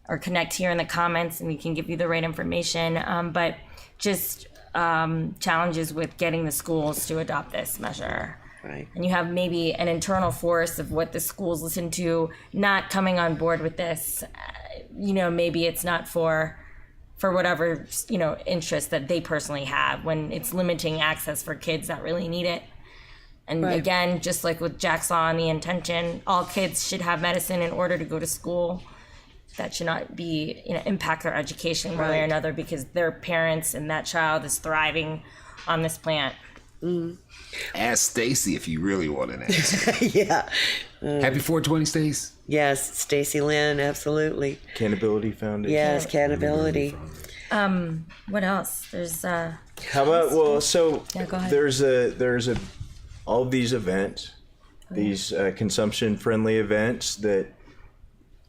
or connect here in the comments and we can give you the right information. But just challenges with getting the schools to adopt this measure. Right. And you have maybe an internal force of what the schools listen to not coming on board with this. Maybe it's not for whatever, interest that they personally have when it's limiting access for kids that really need it. And again, just like with Jack's Law and the intention, all kids should have medicine in order to go to school. That should not be, impact their education one way or another because their parents and that child is thriving on this plant. Ask Stacy if you really want an answer. Yeah. Happy 420, Stace. Yes, Stacy Lynn, absolutely. Cannability Foundation. Yes, cannability. What else? There's How about go ahead. there's a all of these events. these consumption-friendly events that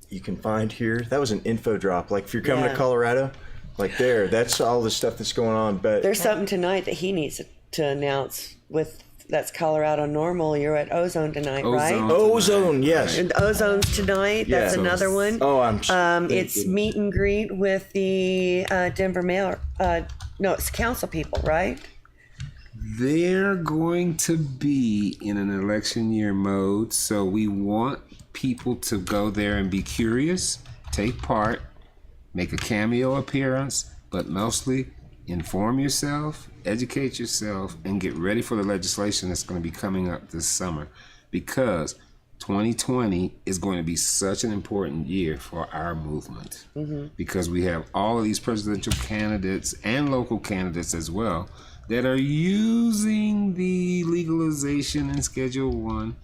you can find here. That was an info drop. Like if you're coming to Colorado, like that's all the stuff that's going on. But there's something tonight that he needs to announce with. That's Colorado NORML. You're at Ozone tonight, right? Ozone, yes. And Ozone's tonight. That's another one. Oh, it's meet and greet with the Denver mayor. No, it's council people, right? They're going to be in an election year mode, so we want people to go there and be curious, take part, make a cameo appearance, but mostly inform yourself, educate yourself, and get ready for the legislation that's going to be coming up this summer, because 2020 is going to be such an important year for our movement, because we have all of these presidential candidates and local candidates as well that are using the legalization in Schedule 1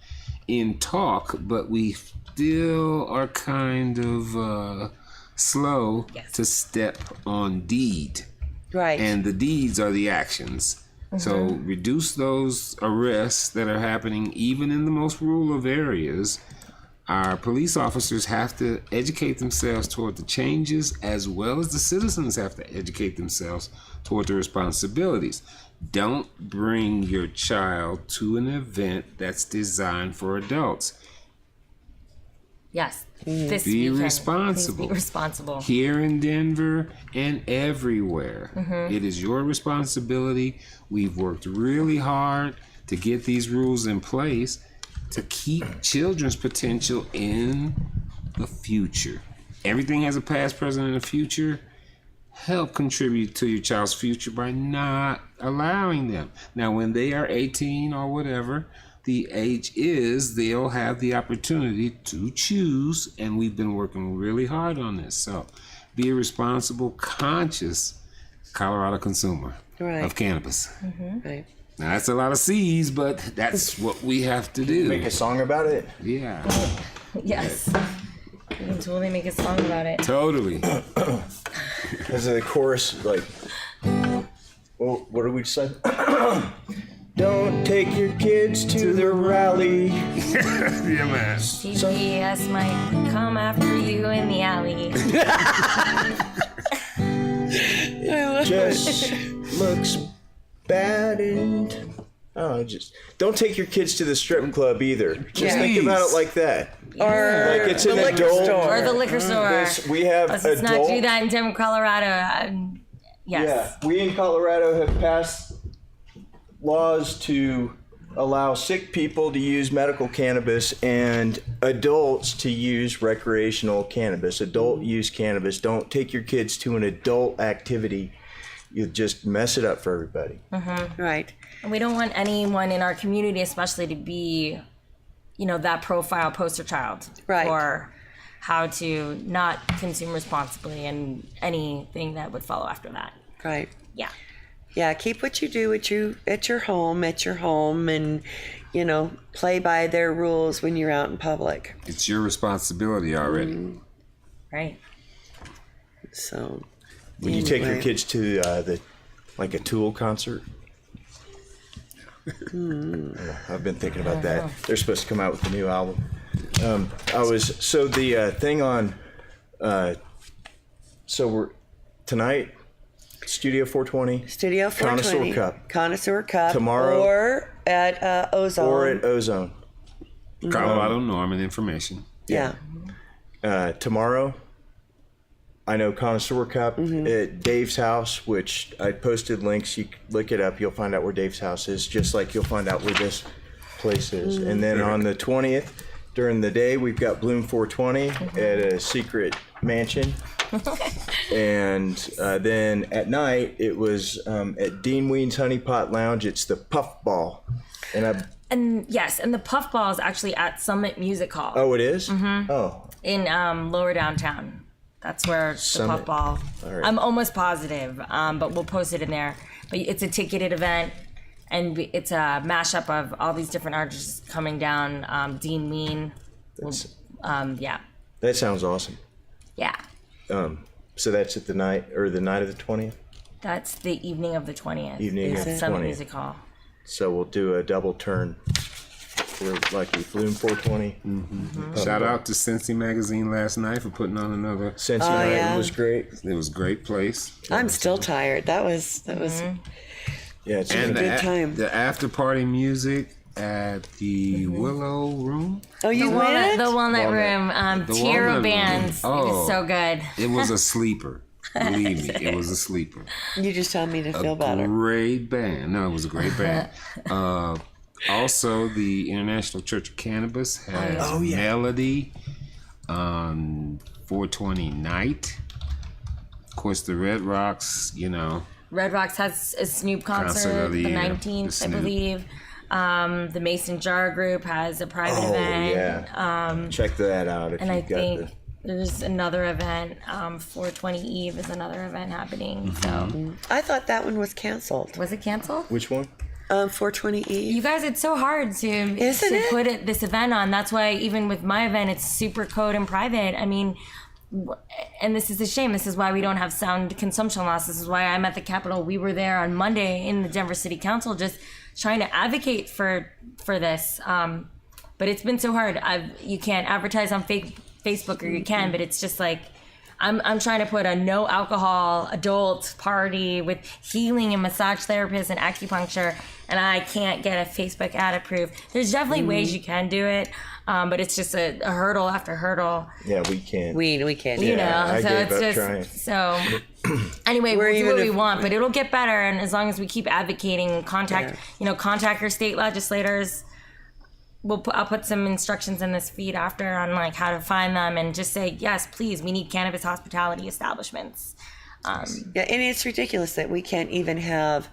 in talk, but we still are kind of slow to step on deed. Right. And the deeds are the actions. So reduce those arrests that are happening even in the most rural of areas. Our police officers have to educate themselves toward the changes, as well as the citizens have to educate themselves toward the responsibilities. Don't bring your child to an event that's designed for adults. Yes. Be responsible. Please be responsible. Here in Denver and everywhere. It is your responsibility. We've worked really hard to get these rules in place to keep children's potential in the future. Everything has a past, present, and a future. Help contribute to your child's future by not allowing them. Now, when they are 18 or whatever, the age is, they'll have the opportunity to choose, and we've been working really hard on this. So be a responsible, conscious Colorado consumer of cannabis. Right. Now, that's a lot of C's, but that's what we have to do. make a song about it. Yeah. Yes. You can totally make a song about it. Totally. As the chorus, like, well, what did we say? Don't take your kids to the rally. Yeah, man. CPS might come after you in the alley. It just looks bad and just don't take your kids to the strip club either. Just think about it like that. Or Like it's the an liquor adult. store. Or the liquor store. We have Let's not do that in Denver, Colorado. Yes. Yeah, we in Colorado have passed laws to allow sick people to use medical cannabis and adults to use recreational cannabis, adult use cannabis. Don't take your kids to an adult activity. You just mess it up for everybody. Right. And we don't want anyone in our community, especially, to be, that profile poster child for how to not consume responsibly and anything that would follow after that. Right. Yeah. Yeah, keep what you do at your home, and, play by their rules when you're out in public. It's your responsibility already. Right. So, Would you take your kids to a Tool concert? I've been thinking about that. They're supposed to come out with a new album. The thing on, we're tonight. Studio 420. Studio 420. Connoisseur Cup. Tomorrow. Or at Ozone. Colorado NORML information. Yeah. Tomorrow, I know Connoisseur Cup at Dave's house, which I posted links. You can look it up. You'll find out where Dave's house is, just like you'll find out where this place is. And then on the 20th, during the day, we've got Bloom 420 at a secret mansion. And then at night, it was at Dean Ween's Honey Pot Lounge. It's the Puff Ball. And the Puff Ball is actually at Summit Music Hall. Oh, it is? Oh. In lower downtown. That's where the Puff Ball. Right. I'm almost positive, but we'll post it in there. But it's a ticketed event, and it's a mashup of all these different artists coming down. Dean Ween. That sounds awesome. Yeah. So that's at the night of the 20th? That's the evening of the 20th. Evening of the Summit 20th. Music Hall. So we'll do a double turn. We're lucky. Flew in 420. Shout out to Cincy Magazine last night for putting on another. Cincy night yeah. was great. It was a great place. I'm still tired. That was Yeah, it's And been good time. the after party music at the Willow Room. Oh, you went? The Walnut Room, The tier Walnut of bands. Room. It was so good. It was a sleeper. Believe me, it was a sleeper. You just told me to feel better. Great band. No, it was a great band. Also, the International Church of Cannabis has Melody on 420 night. Of course, the Red Rocks, Red Rocks has a Snoop concert of the the year. 19th, The Snoop. I believe. The Mason Jar Group has a private event. yeah. Check that out if And you've I got think there's another event. 420 Eve is another event happening. So I thought that one was canceled. was it canceled? Which one? 420E. You guys, it's so hard to Isn't it? put this event on. That's why even with my event, it's super code and private. I mean, and this is a shame. This is why we don't have sound consumption laws. This is why I'm at the Capitol. We were there on Monday in the Denver City Council, just trying to advocate for this. But it's been so hard. You can't advertise on Facebook, or you can, but it's just like I'm trying to put a no alcohol adult party with healing and massage therapists and acupuncture, and I can't get a Facebook ad approved. There's definitely ways you can do it, but it's just a hurdle after hurdle. Yeah, we can't. We can't. You know, I so gave it's up just trying. so. Anyway, we'll do even what we if- want, but it'll get better, and as long as we keep advocating and contact your state legislators. I'll put some instructions in this feed after on like how to find them, and just say yes, please. We need cannabis hospitality establishments. Yeah, and it's ridiculous that we can't even have,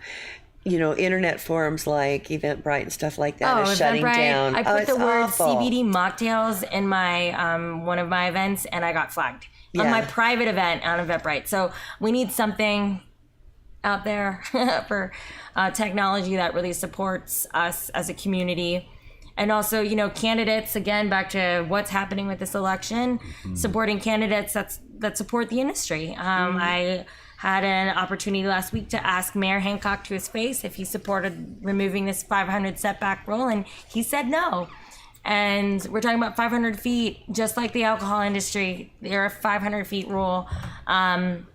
internet forums like Eventbrite and stuff like that is shutting Eventbrite, down. I put it's the word awful. CBD mocktails in my one of my events, and I got flagged on Yeah. my private event on Eventbrite. So we need something out there for technology that really supports us as a community. And also, candidates, again, back to what's happening with this election, supporting candidates that support the industry. I had an opportunity last week to ask Mayor Hancock to his face if he supported removing this 500 setback rule, and he said no. And we're talking about 500 feet, just like the alcohol industry. They're a 500 feet rule. And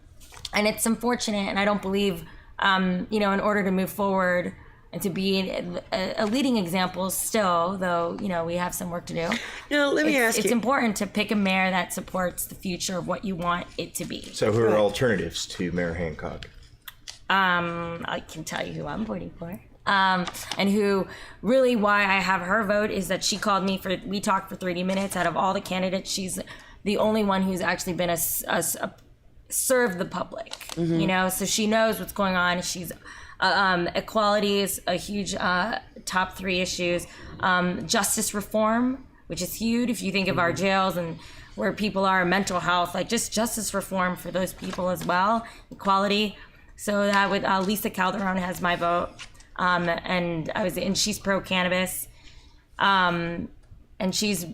it's unfortunate, and I don't believe, in order to move forward and to be a leading example still, though, we have some work to do. No, let me ask you. It's important to pick a mayor that supports the future of what you want it to be. So who are alternatives to Mayor Hancock? I can tell you who I'm voting for. And who really why I have her vote is that she called me we talked for 30 minutes. Out of all the candidates, she's the only one who's actually been served the public, so she knows what's going on. She's equality is a huge top 3 issues. Justice reform, which is huge. If you think of our jails and where people are, mental health, like just justice reform for those people as well. Equality. So that with Lisa Calderon has my vote, and she's pro cannabis, and she's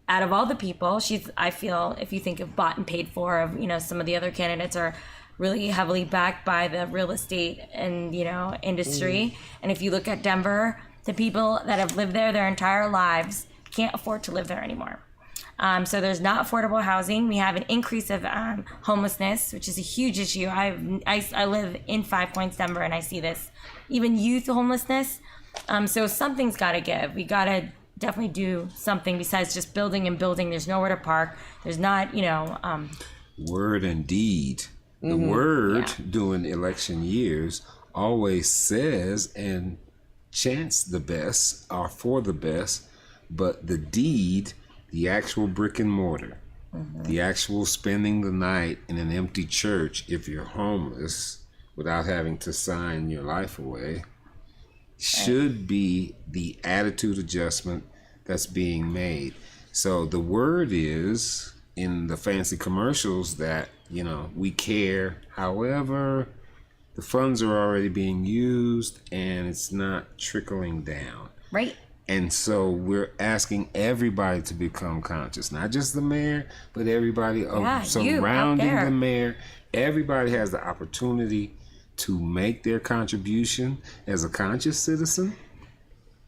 out of all the people. I feel if you think of bought and paid for, of some of the other candidates are really heavily backed by the real estate and industry. And if you look at Denver, the people that have lived there their entire lives can't afford to live there anymore. So there's not affordable housing. We have an increase of homelessness, which is a huge issue. I live in 5 Points, Denver, and I see this. Even youth homelessness. So something's got to give. We got to definitely do something besides just building and building. There's nowhere to park. There's not, Word and deed. The word during election years always says and chants the best or for the best, but the deed, the actual brick and mortar, the actual spending the night in an empty church if you're homeless without having to sign your life away, should be the attitude adjustment that's being made. So the word is in the fancy commercials that we care. However, the funds are already being used and it's not trickling down. right. And so we're asking everybody to become conscious, not just the mayor, but everybody you out surrounding there. the mayor. Everybody has the opportunity to make their contribution as a conscious citizen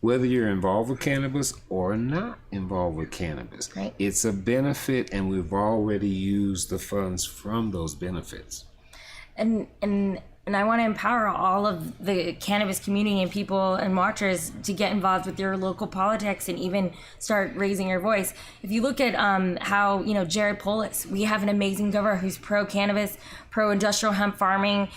whether you're involved with cannabis or not involved with cannabis. Right. It's a benefit, and we've already used the funds from those benefits. And I want to empower all of the cannabis community and people and watchers to get involved with your local politics and even start raising your voice. If you look at how, Jared Polis, we have an amazing governor who's pro-cannabis, pro-industrial hemp farming.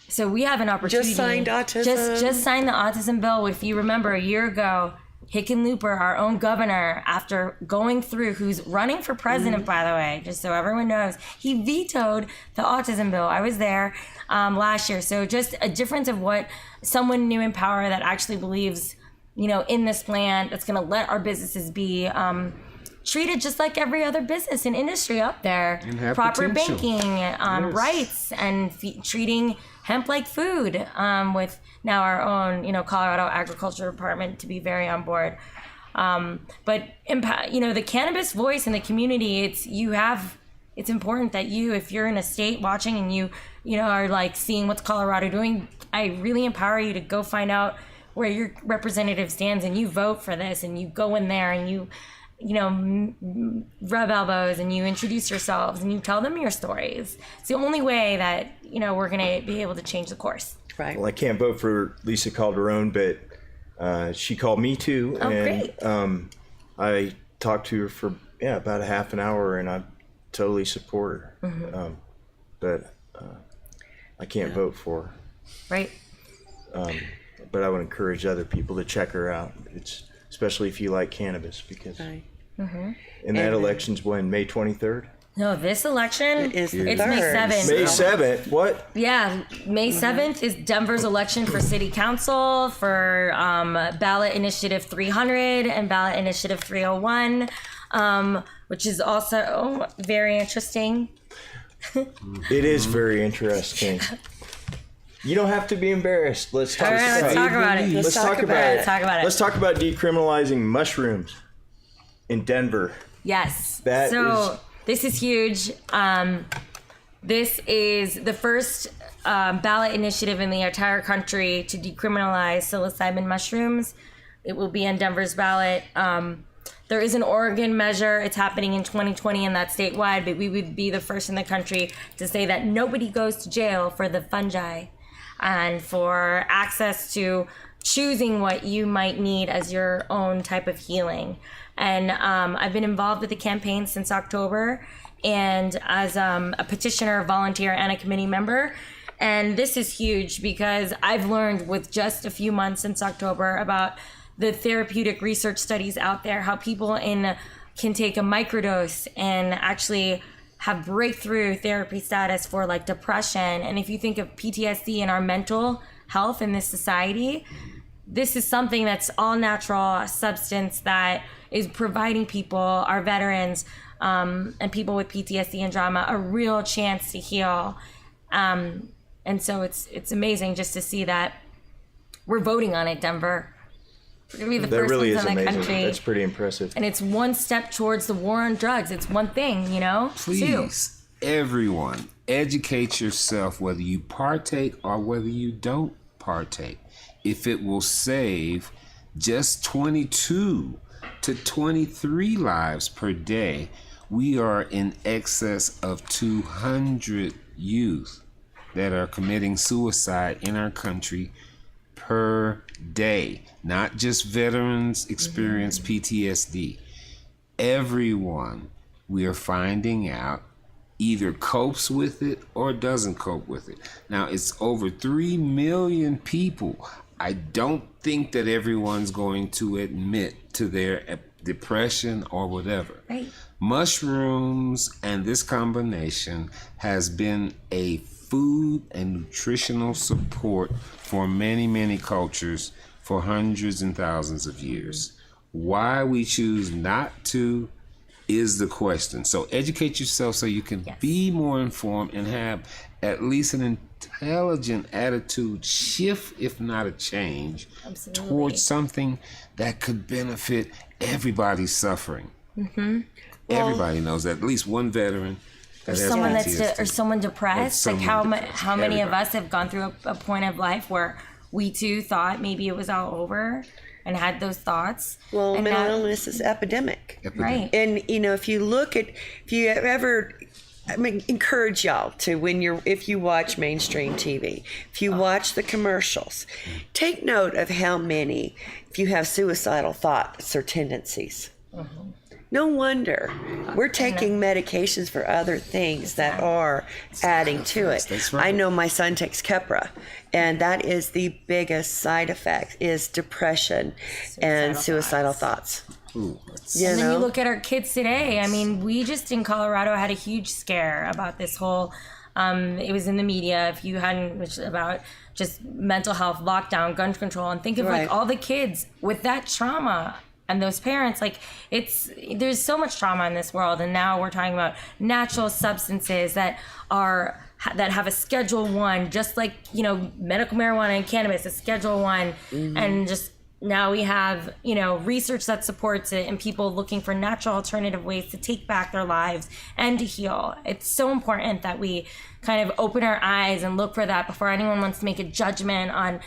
So we have an opportunity. Just signed autism. Just signed the autism bill. If you remember a year ago, Hickenlooper, our own governor, after going through, who's running for president, by the way, just so everyone knows, he vetoed the autism bill. I was there last year. So just a difference of what someone new in power that actually believes, in this plan that's going to let our businesses be treated just like every other business and industry up there. And have proper potential. banking, Yes. rights, and treating hemp like food, with now our own, Colorado Agriculture Department to be very on board. But the cannabis voice in the community, it's important that if you're in a state watching and you are like seeing what's Colorado doing, I really empower you to go find out where your representative stands and you vote for this and you go in there and you rub elbows and you introduce yourselves and you tell them your stories. It's the only way that, we're going to be able to change the course. Right. Well, I can't vote for Lisa Calderon, but she called me too. Oh, and great. I talked to her for about a half an hour, and I totally support her. Mm-hmm. But I can't vote for her. Right. But I would encourage other people to check her out. It's especially if you like cannabis, because Right. and that election's when, May 23rd? No, this election, It is the it's May 3rd. 7th. May 7th? What? Yeah, May 7th is Denver's election for city council, for ballot initiative 300 and ballot initiative 301, which is also very interesting. It is very interesting. You don't have to be embarrassed. Let's talk All right, let's talk about it. Let's talk about it. Let's talk about it. Let's talk about decriminalizing mushrooms in Denver. Yes. That so this is huge. This is the first ballot initiative in the entire country to decriminalize psilocybin mushrooms. It will be on Denver's ballot. There is an Oregon measure. It's happening in 2020 and that's statewide, but we would be the first in the country to say that nobody goes to jail for the fungi and for access to choosing what you might need as your own type of healing. And I've been involved with the campaign since October, and as a petitioner, volunteer, and a committee member. And this is huge because I've learned with just a few months since October about the therapeutic research studies out there, how people can take a microdose and actually have breakthrough therapy status for like depression. And if you think of PTSD and our mental health in this society, this is something that's all natural substance that is providing people, our veterans, and people with PTSD and trauma, a real chance to heal. And so it's amazing just to see that we're voting on it, Denver. We're gonna be the first really ones is in the amazing. country. That's pretty impressive. And it's one step towards the war on drugs. It's one thing, Please, everyone, educate yourself whether you partake or whether you don't partake. If it will save just 22 to 23 lives per day, we are in excess of 200 youth that are committing suicide in our country per day. Not just veterans experience PTSD. Everyone, we are finding out, either copes with it or doesn't cope with it. Now, it's over 3 million people. I don't think that everyone's going to admit to their depression or whatever. Right. Mushrooms and this combination has been a food and nutritional support for many, many cultures for hundreds and thousands of years. Why we choose not to is the question. So educate yourself so you can be more informed and have at least an intelligent attitude shift, if not a change, towards something that could benefit everybody's suffering. Everybody knows that. At least one veteran Or someone PTSD. or someone depressed. Or Like someone how many of everybody. us have gone through a point of life where we too thought maybe it was all over and had those thoughts. Well, and mental now- illness is epidemic. Right. And if you ever, encourage y'all to if you watch mainstream TV, if you watch the commercials, take note of how many, if you have suicidal thoughts or tendencies. No wonder we're taking medications for other things that are adding to it. That's right. I know my son takes Keppra, and that is the biggest side effect is depression and suicidal thoughts. Ooh, And then you look at our kids today. I mean, we just in Colorado had a huge scare about this whole. It was in the media. If you hadn't, which about just mental health, lockdown, gun control, and think of Right. like all the kids with that trauma and those parents. Like there's so much trauma in this world, and now we're talking about natural substances that have a Schedule 1, just like medical marijuana and cannabis, a Schedule 1, and just. Now we have, research that supports it and people looking for natural alternative ways to take back their lives and to heal. It's so important that we kind of open our eyes and look for that before anyone wants to make a judgment on,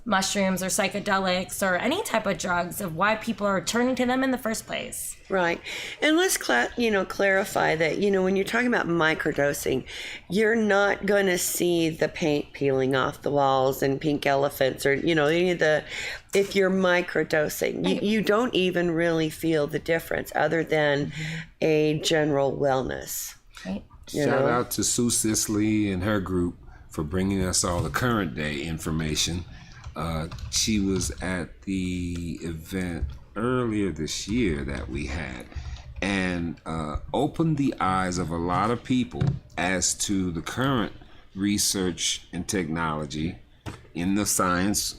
mushrooms or psychedelics or any type of drugs, of why people are turning to them in the first place. Right. And let's clarify that, when you're talking about microdosing, you're not going to see the paint peeling off the walls and pink elephants or, any of the, if you're microdosing, you don't even really feel the difference other than a general wellness. Right. Shout out to Sue Sisley and her group for bringing us all the current day information. She was at the event earlier this year that we had and opened the eyes of a lot of people as to the current research and technology in the science,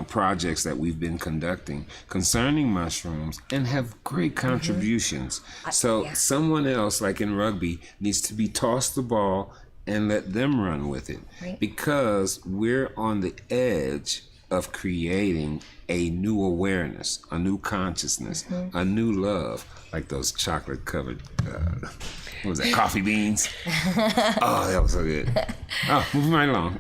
projects that we've been conducting concerning mushrooms and have great contributions. So someone else, like in rugby, needs to be tossed the ball and let them run with it. Right. Because we're on the edge of creating a new awareness, a new consciousness, a new love, like those chocolate covered, what was that, coffee beans? Oh, that was so good. Oh, moving right along.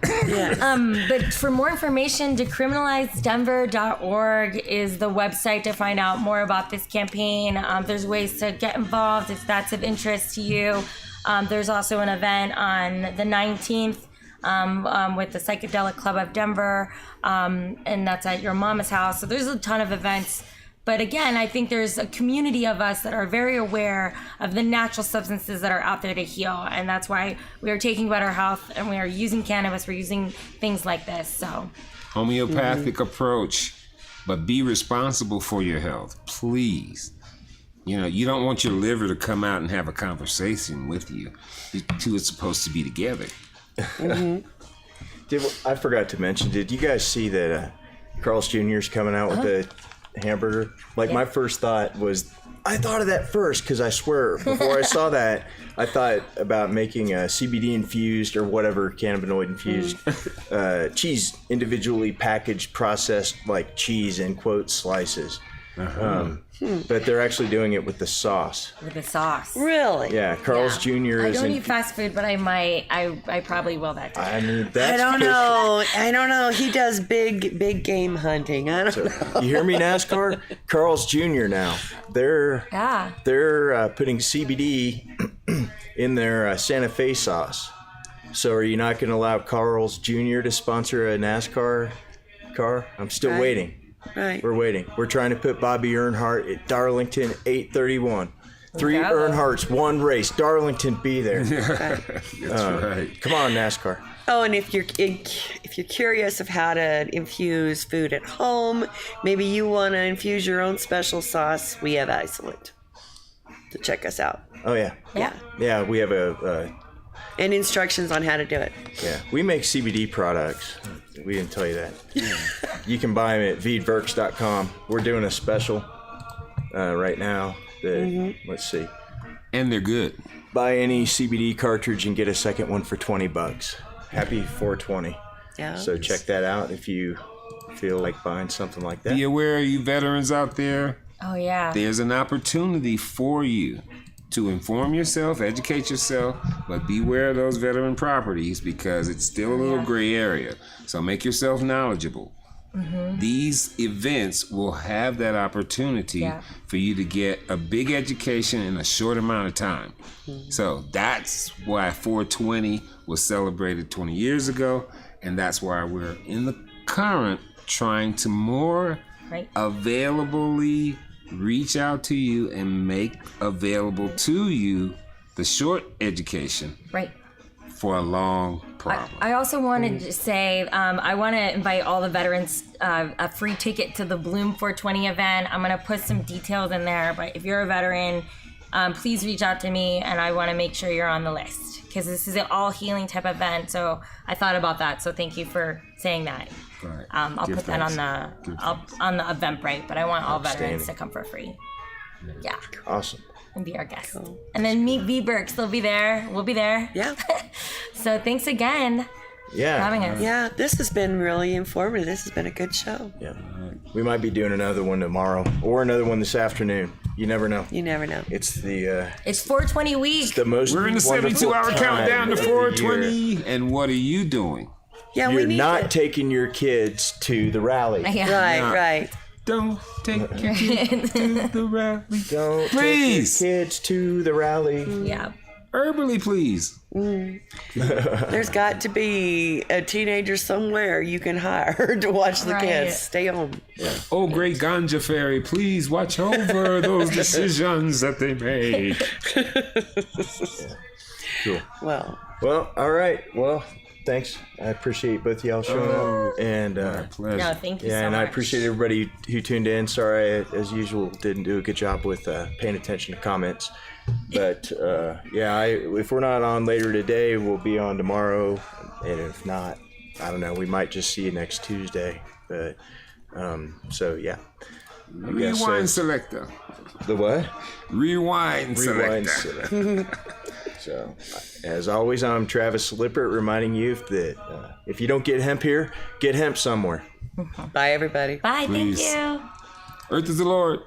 But for more information, decriminalizedenver.org is the website to find out more about this campaign. There's ways to get involved if that's of interest to you. There's also an event on the 19th with the Psychedelic Club of Denver, and that's at your mama's house. So there's a ton of events. But again, I think there's a community of us that are very aware of the natural substances that are out there to heal. And that's why we are taking better health and we are using cannabis. We're using things like this. So homeopathic approach, but be responsible for your health, please. You don't want your liver to come out and have a conversation with you. You two are supposed to be together. I forgot to mention, did you guys see that Carl's Jr. is coming out with the hamburger? My first thought was, I thought of that first because I swear before I saw that, I thought about making a CBD infused or whatever cannabinoid infused cheese, individually packaged, processed like cheese in quote slices. But they're actually doing it with the sauce. with the sauce. Really? Yeah, Carl's Jr. I is. don't eat fast food, but I might. I probably will that day. I mean, that's. I don't know. He does big game hunting. I don't know. You hear me, NASCAR? Carl's Jr. now. They're putting CBD in their Santa Fe sauce. So are you not going to allow Carl's Jr. to sponsor a NASCAR car? I'm still waiting. Right. We're waiting. We're trying to put Bobby Earnhardt at Darlington 831. 3 Earnhardts, 1 race. Darlington, be there. That's right. Come on, NASCAR. Oh, and if you're curious of how to infuse food at home, maybe you want to infuse your own special sauce, we have Isolate. So check us out. Oh, yeah. Yeah, we have And instructions on how to do it. Yeah, we make CBD products. We didn't tell you that. You can buy them at Veedverks.com. We're doing a special right now. Let's see. And they're good. Buy any CBD cartridge and get a second one for $20. Happy 420. Yeah. So check that out if you feel like buying something like that. Be aware, you veterans out there. Oh yeah. There's an opportunity for you to inform yourself, educate yourself, but beware of those veteran properties because it's still a little gray area. So make yourself knowledgeable. These events will have that opportunity for you to get a big education in a short amount of time. So that's why 420 was celebrated 20 years ago, and that's why we're in the current trying to more availably reach out to you and make available to you the short education for a long problem. I also wanted to say, I want to invite all the veterans a free ticket to the Bloom 420 event. I'm going to put some details in there, but if you're a veteran, please reach out to me, and I want to make sure you're on the list because this is an all healing type event. So I thought about that. So thank you for saying that. Right. I'll put that on the Eventbrite, but I want all veterans to come for free. Yeah. Awesome. And be our guest. Cool. And then meet Veedverks. They'll be there. We'll be there. Yeah. So thanks again for having us. Yeah, this has been really informative. This has been a good show. Yeah. We might be doing another one tomorrow or another one this afternoon. You never know. You never know. It's the it's 420 week. It's the most We're in the 72-hour countdown to 420. And what are you doing? Yeah, You're not taking your kids to the rally. Yeah. Right. Don't take your kids to the rally. Don't please. take your kids to the rally. Yeah. Herbally, please. There's got to be a teenager somewhere you can hire to watch the kids. Stay home. Yeah. Oh, great ganja fairy, please watch over those decisions that they make. Cool. Well, all right. Well, thanks. I appreciate both of y'all showing up. And pleasure. No, thank you so and much. I appreciate everybody who tuned in. Sorry, I, as usual, didn't do a good job with paying attention to comments. But if we're not on later today, we'll be on tomorrow. And if not, I don't know. We might just see you next Tuesday. But so yeah. Rewind selector. The what? Rewind selector. So, as always, I'm Travis Lippert, reminding you that if you don't get hemp here, get hemp somewhere. bye, everybody. Bye. Please. Thank you. Earth is the Lord.